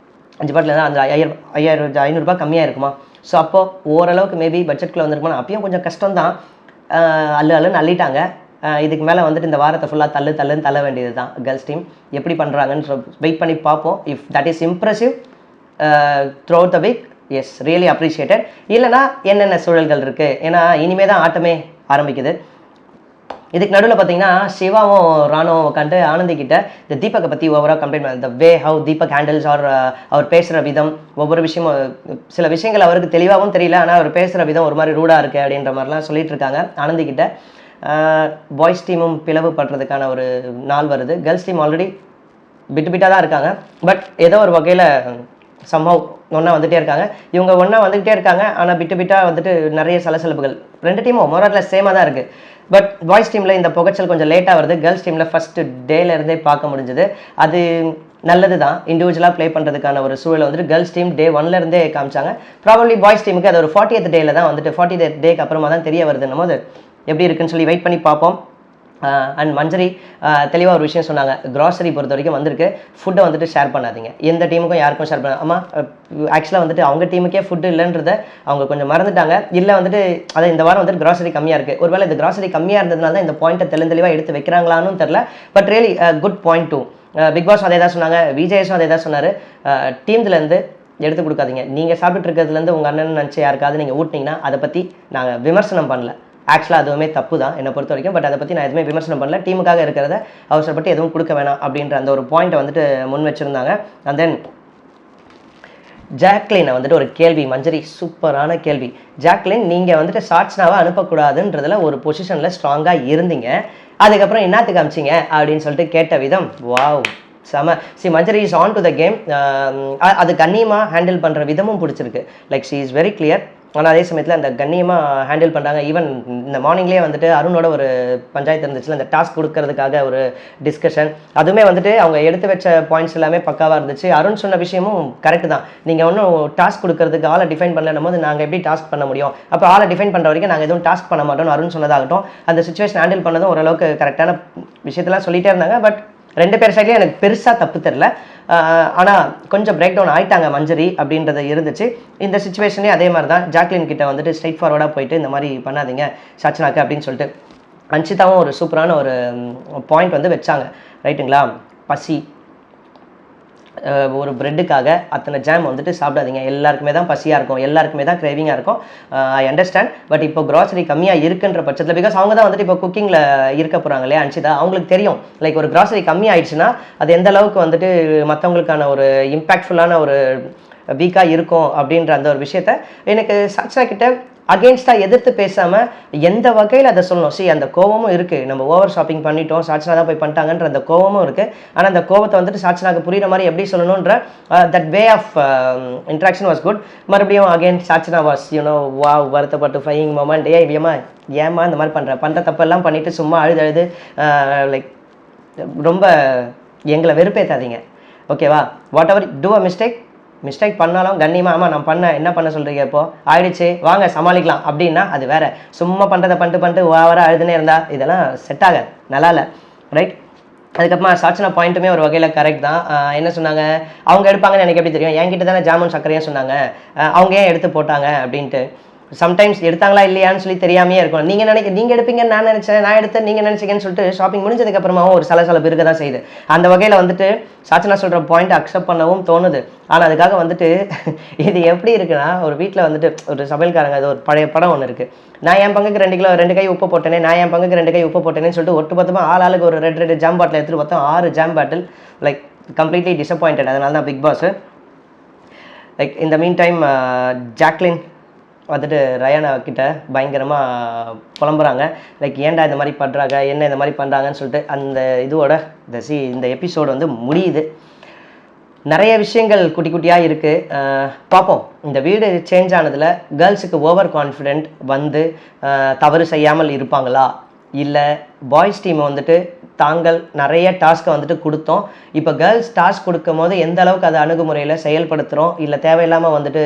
5 பாட்டில் தான் அந்த 500 ரூபாய் கம்மியாக இருக்குமா? ஸோ அப்போது ஓரளவுக்கு மேபி பட்ஜெட்குள்ளே வந்திருக்குமா? அப்பயும் கொஞ்சம் கஷ்டம் தான். அள்ளுன்னு அள்ளிட்டாங்க. இதுக்கு மேலே வந்துட்டு இந்த வாரத்தை ஃபுல்லாக தள்ளுன்னு தள்ள வேண்டியது தான் கேர்ள்ஸ் டீம். எப்படி பண்ணுறாங்கன்னு வெயிட் பண்ணி பார்ப்போம். If that is impressive throughout the week, yes, really appreciated. இல்லைனா என்னென்ன சூழல்கள் இருக்குது, ஏன்னா இனிமே தான் ஆட்டமே ஆரம்பிக்குது. இதுக்கு நடுவில் பார்த்தீங்கன்னா சிவாவும் ராணுவும் உட்காந்து ஆனந்திக்கிட்ட இந்த தீபக்கை பற்றி ஓவராக கம்ப்ளைண்ட் பண்ண, த வே ஹவு தீபக் ஹேண்டில்ஸ் அவர் பேசுகிற விதம், ஒவ்வொரு விஷயமும் சில விஷயங்கள் அவருக்கு தெளிவாகவும் தெரியல, ஆனால் அவர் பேசுகிற விதம் ஒரு மாதிரி ரூடாக இருக்குது அப்படின்ற மாதிரிலாம் சொல்லிட்டு இருக்காங்க ஆனந்திக்கிட்ட. பாய்ஸ் டீமும் பிளவுபடுறதுக்கான ஒரு நாள் வருது. கேர்ள்ஸ் டீம் ஆல்ரெடி பிட்டாக தான் இருக்காங்க. பட் ஏதோ ஒரு வகையில் சம்பவம் ஒன்றா வந்துகிட்டே இருக்காங்க. இவங்க ஒன்றா வந்துக்கிட்டே இருக்காங்க, ஆனால் பிட்டாக வந்துட்டு நிறைய சலசலப்புகள். 2 டீமும் மோரட்டில் சேமாக தான் இருக்குது. பட் பாய்ஸ் டீமில் இந்த புகைச்சல் கொஞ்சம் லேட்டாக வருது. கேர்ள்ஸ் டீமில் ஃபஸ்ட்டு டேலேருந்தே பார்க்க முடிஞ்சுது. அது நல்லது தான். இண்டிவிஜுவலாக ப்ளே பண்ணுறதுக்கான ஒரு சூழலை வந்துட்டு கேர்ள்ஸ் டீம் டே 1லேருந்தே காமிச்சாங்க. ப்ராபப்ளி பாய்ஸ் டீமுக்கு அது ஒரு 40th டேயில் தான் வந்துட்டு 40th டேக்கு அப்புறமா தான் தெரிய வருதுன்னும் போது எப்படி இருக்குன்னு சொல்லி வெயிட் பண்ணி பார்ப்போம். அண்ட் மஞ்சரி தெளிவாக ஒரு விஷயம் சொன்னாங்க. க்ராசரி பொறுத்த வரைக்கும் வந்திருக்கு, ஃபுட்டை வந்துட்டு ஷேர் பண்ணாதீங்க, எந்த டீமுக்கும் யாருக்கும் ஷேர் பண்ண. ஆமாம், ஆக்சுவலாக வந்துட்டு அவங்க டீமுக்கே ஃபுட்டு இல்லைன்றதை அவங்க கொஞ்சம் மறந்துட்டாங்க. இல்லை வந்துட்டு அதை இந்த வாரம் வந்துட்டு க்ராசரி கம்மியாக இருக்குது. ஒருவேளை இந்த க்ராசரி கம்மியாக இருந்ததுனால தான் இந்த பாயிண்ட்டை தெளிவாக எடுத்து வைக்கிறாங்களான்னு தெரில. But really good point too. Bigg Boss அதே தான் சொன்னாங்க, விஜயஸும் அதே தான் சொன்னார். டீம்லேருந்து எடுத்து கொடுக்காதீங்க. நீங்கள் சாப்பிட்டு இருக்கிறதுலேருந்து உங்கள் அண்ணன் நினச்சி யாருக்காவது நீங்கள் ஊட்டினீங்கன்னா அதை பற்றி நாங்கள் விமர்சனம் பண்ணல. ஆக்சுவலாக அதுவுமே தப்பு தான் என்னை பொறுத்த வரைக்கும். பட் அதை பற்றி நான் எதுவுமே விமர்சனம் பண்ணல. டீமுக்காக இருக்கிறத அவசரப்பட்டு எதுவும் கொடுக்க வேணாம் அப்படின்ற அந்த ஒரு பாயிண்ட்டை வந்துட்டு முன் வச்சுருந்தாங்க. அண்ட் தென் ஜாக்லினை வந்துட்டு ஒரு கேள்வி, மஞ்சரி சூப்பரான கேள்வி. ஜாக்லின், நீங்கள் வந்துட்டு ஷார்ட்ஸ்னாவை அனுப்பக்கூடாதுன்றதுல ஒரு பொசிஷனில் ஸ்ட்ராங்காக இருந்தீங்க, அதுக்கப்புறம் என்னத்துக்கு காமிச்சிங்க அப்படின்னு சொல்லிட்டு கேட்ட விதம் வாவ் செம. Manjari is on to the game. அது கண்ணியமாக ஹேண்டில் பண்ணுற விதமும் பிடிச்சிருக்கு. Like she is very clear. ஆனால் அதே சமயத்தில் அந்த கண்ணியமாக ஹேண்டில் பண்ணுறாங்க. ஈவன் இந்த மார்னிங்லேயே வந்துட்டு அருணோட ஒரு பஞ்சாயத்து இருந்துச்சுல, அந்த டாஸ்க் கொடுக்கறதுக்காக ஒரு டிஸ்கஷன், அதுவுமே வந்துட்டு அவங்க எடுத்து வச்ச பாயிண்ட்ஸ் எல்லாமே பக்காவாக இருந்துச்சு. அருண் சொன்ன விஷயமும் கரெக்டு தான். நீங்கள் ஒன்றும் டாஸ்க் கொடுக்கறதுக்கு ஆளை டிஃபைன் பண்ணலும் போது நாங்கள் எப்படி டாஸ்க் பண்ண முடியும்? அப்போ ஆளை டிஃபைன் பண்ணுற வரைக்கும் நாங்கள் எதுவும் டாஸ்க் பண்ண மாட்டோம்னு அருண் சொன்னதாகட்டும், அந்த சுச்சுவேஷன் ஹேண்டில் பண்ணதும் ஓரளவுக்கு கரெக்டான விஷயத்தெல்லாம் சொல்லிகிட்டே இருந்தாங்க. பட் 2 பேர் சைட்லேயும் எனக்கு பெருசாக தப்பு தெரில. ஆனால் கொஞ்சம் பிரேக் டவுன் ஆகிட்டாங்க மஞ்சரி அப்படின்றது இருந்துச்சு. இந்த சுச்சுவேஷனே அதே மாதிரி தான். ஜாக்லின் கிட்ட வந்துட்டு ஸ்ட்ரைட் ஃபார்வர்டாக போயிட்டு இந்த மாதிரி பண்ணாதீங்க சச்சனாக்கு அப்படின்னு சொல்லிட்டு அன்ஷிதாவும் ஒரு சூப்பரான ஒரு பாயிண்ட் வந்து வச்சாங்க, ரைட்டுங்களா? பசி, ஒரு ப்ரெட்டுக்காக அத்தனை ஜாம் வந்துட்டு சாப்பிடாதீங்க. எல்லாருக்குமே தான் பசியாக இருக்கும், எல்லாருக்குமே தான் கிரேவிங்காக இருக்கும். I understand. பட் இப்போ க்ராசரி கம்மியாக இருக்குன்ற பட்சத்தில், பிகாஸ் அவங்க தான் வந்துட்டு இப்போ குக்கிங்கில் இருக்க போகிறாங்க இல்லையா அன்ஷிதா, அவங்களுக்கு தெரியும் லைக் ஒரு க்ராசரி கம்மியாயிடுச்சுன்னா அது எந்த அளவுக்கு வந்துட்டு மற்றவங்களுக்கான ஒரு இம்பேக்ட்ஃபுல்லான ஒரு வீக்காக இருக்கும் அப்படின்ற அந்த ஒரு விஷயத்த எனக்கு சச்சனா கிட்ட அகெயின்ஸ்டாக எதிர்த்து பேசாமல் எந்த வகையில் அதை சொல்லணும். அந்த கோவமும் இருக்குது. நம்ம ஓவர் ஷாப்பிங் பண்ணிட்டோம், சாட்சனா தான் போய் பண்ணிட்டாங்கன்ற அந்த கோவமும் இருக்குது. ஆனால் அந்த கோவத்தை வந்துட்டு சாட்சனாக்கு புரியுற மாதிரி எப்படி சொல்லணுன்ற that way of interaction was good. மறுபடியும் அகெயின் சாட்சனா வாஸ் வா வருத்தப்பட்டு ஃபையிங் மொமெண்ட், ஏமா இந்த மாதிரி பண்ணுற தப்பெல்லாம் பண்ணிவிட்டு சும்மா அழுது லைக் ரொம்ப எங்களை வெறுப்பேற்றாதீங்க, ஓகேவா? Whatever do a mistake பண்ணாலும் கண்ணியமாக, ஆமாம் நான் பண்ண என்ன பண்ண சொல்கிறீங்க, இப்போ ஆயிடுச்சு வாங்க சமாளிக்கலாம் அப்படின்னா அது வேறு. சும்மா பண்ணுறதை பண்ணிட்டு ஓவராக அழுதுனே இருந்தால் இதெல்லாம் செட் ஆகாது, நல்லா இல்லை, ரைட்? அதுக்கப்புறமா சாட்சனா பாயிண்ட்டுமே ஒரு வகையில் கரெக்ட் தான். என்ன சொன்னாங்க, அவங்க எடுப்பாங்கன்னு எனக்கு எப்படி தெரியும்? என்கிட்ட தானே ஜாமுன் சர்க்கரையாக சொன்னாங்க, அவங்க ஏன் எடுத்து போட்டாங்க அப்படின்ட்டு. சம்டைம்ஸ் எடுத்தாங்களா இல்லையான்னு சொல்லி தெரியாமையே இருக்கும். நீங்கள் எடுப்பீங்கன்னு நான் நினச்சேன், நான் எடுத்தேன் நீங்கள் நினச்சிங்கன்னு சொல்லிட்டு ஷாப்பிங் முடிஞ்சதுக்கப்புறமாவும் ஒரு சலசலப்பு இருக்க தான் செய்யுது. அந்த வகையில் வந்துட்டு சாச்சனா சொல்கிற பாயிண்ட் அக்செப்ட் பண்ணவும் தோணுது. ஆனால் அதுக்காக வந்துட்டு இது எப்படி இருக்குன்னா, ஒரு வீட்டில் வந்துட்டு ஒரு சமையல்காரங்க, அது ஒரு பழைய படம் ஒன்று இருக்குது. நான் என் பங்குக்கு 2 கை உப்பு போட்டேனே, நான் என் பங்குக்கு 2 கை உப்பு போட்டேனேன்னு சொல்லிட்டு ஒட்டு மொத்தமாக ஆளுக்கு ஒரு 2 ஜாம் பாட்டில் எடுத்துகிட்டு பார்த்தோம். 6 jam bottle. Like completely disappointed. அதனால தான் பிக் பாஸ். லைக் இந்த மீன் டைம் ஜாக்லின் வந்துட்டு ரயானா கிட்ட பயங்கரமாக புலம்புறாங்க. லைக் ஏன்டா இந்த மாதிரி பண்ணுறாங்க, என்ன இந்த மாதிரி பண்ணுறாங்கன்னு சொல்லிட்டு. அந்த இதோட இந்த எபிசோடு வந்து முடியுது. நிறைய விஷயங்கள் குட்டி குட்டியாக இருக்குது. பார்ப்போம். இந்த வீடு சேஞ்ச் ஆனதில் கேர்ள்ஸுக்கு ஓவர் கான்ஃபிடென்ட் வந்து தவறு செய்யாமல் இருப்பாங்களா, இல்லை பாய்ஸ் டீமை வந்துட்டு தாங்கள் நிறைய டாஸ்க்கை வந்துட்டு கொடுத்தோம், இப்போ கேர்ள்ஸ் டாஸ்க் கொடுக்கும் போது எந்த அளவுக்கு அதை அணுகுமுறையில் செயல்படுத்துகிறோம், இல்லை தேவையில்லாமல் வந்துட்டு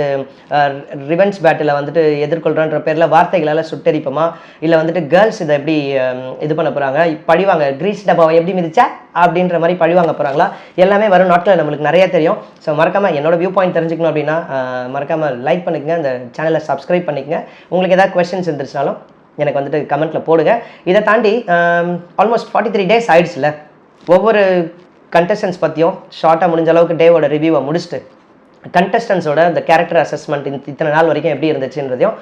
ரிவென்ஸ் பேட்டில் வந்துட்டு எதிர்கொள்கிறோன்ற பேரில் வார்த்தைகளால் சுட்டரிப்போமா, இல்லை வந்துட்டு கேர்ள்ஸ் இதை எப்படி இது பண்ண போகிறாங்க, பழிவாங்க கிரீஸ் டப்பாவை எப்படி மிதிச்சா அப்படின்ற மாதிரி பழிவாங்க போகிறாங்களா, எல்லாமே வரும் நாட்களில் நம்மளுக்கு நிறைய தெரியும். ஸோ மறக்காமல் என்னோட வியூ பாயிண்ட் தெரிஞ்சுக்கணும் அப்படின்னா மறக்காமல் லைக் பண்ணிக்கங்க, அந்த சேனலை சப்ஸ்கிரைப் பண்ணிக்கங்க. உங்களுக்கு ஏதாவது கொஸ்டின்ஸ் இருந்துச்சுனாலும் எனக்கு வந்துட்டு கமெண்ட்டில் போடுங்க. இதை தாண்டி ஆல்மோஸ்ட் 43 days ஆயிடுச்சுல, ஒவ்வொரு கண்டஸ்டன்ஸ் பற்றியும் ஷார்ட்டாக முடிஞ்ச அளவுக்கு டேவோட ரிவ்யூவை முடிச்சுட்டு கண்டஸ்டன்ஸோட இந்த கேரக்டர் அசஸ்மெண்ட் இத்தனை நாள் வரைக்கும் எப்படி இருந்துச்சுன்றதையும்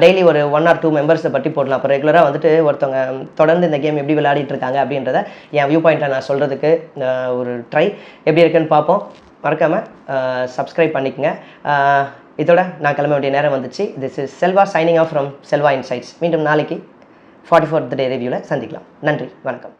டெய்லி ஒரு 1 or 2 மெம்பர்ஸை பற்றி போடலாம். அப்போ ரெகுலராக வந்துட்டு ஒருத்தவங்க தொடர்ந்து இந்த கேம் எப்படி விளையாடிட்டு இருக்காங்க அப்படின்றத என் வியூ பாயிண்ட்டில் நான் சொல்கிறதுக்கு ஒரு ட்ரை எப்படி இருக்குன்னு பார்ப்போம். மறக்காமல் சப்ஸ்கிரைப் பண்ணிக்கங்க. இதோட நான் கிளம்ப வேண்டிய நேரம் வந்துச்சு. This is Selva signing off from Selva insights. மீண்டும் நாளைக்கு 44th டே ரிவ்யூவில் சந்திக்கலாம். நன்றி, வணக்கம்.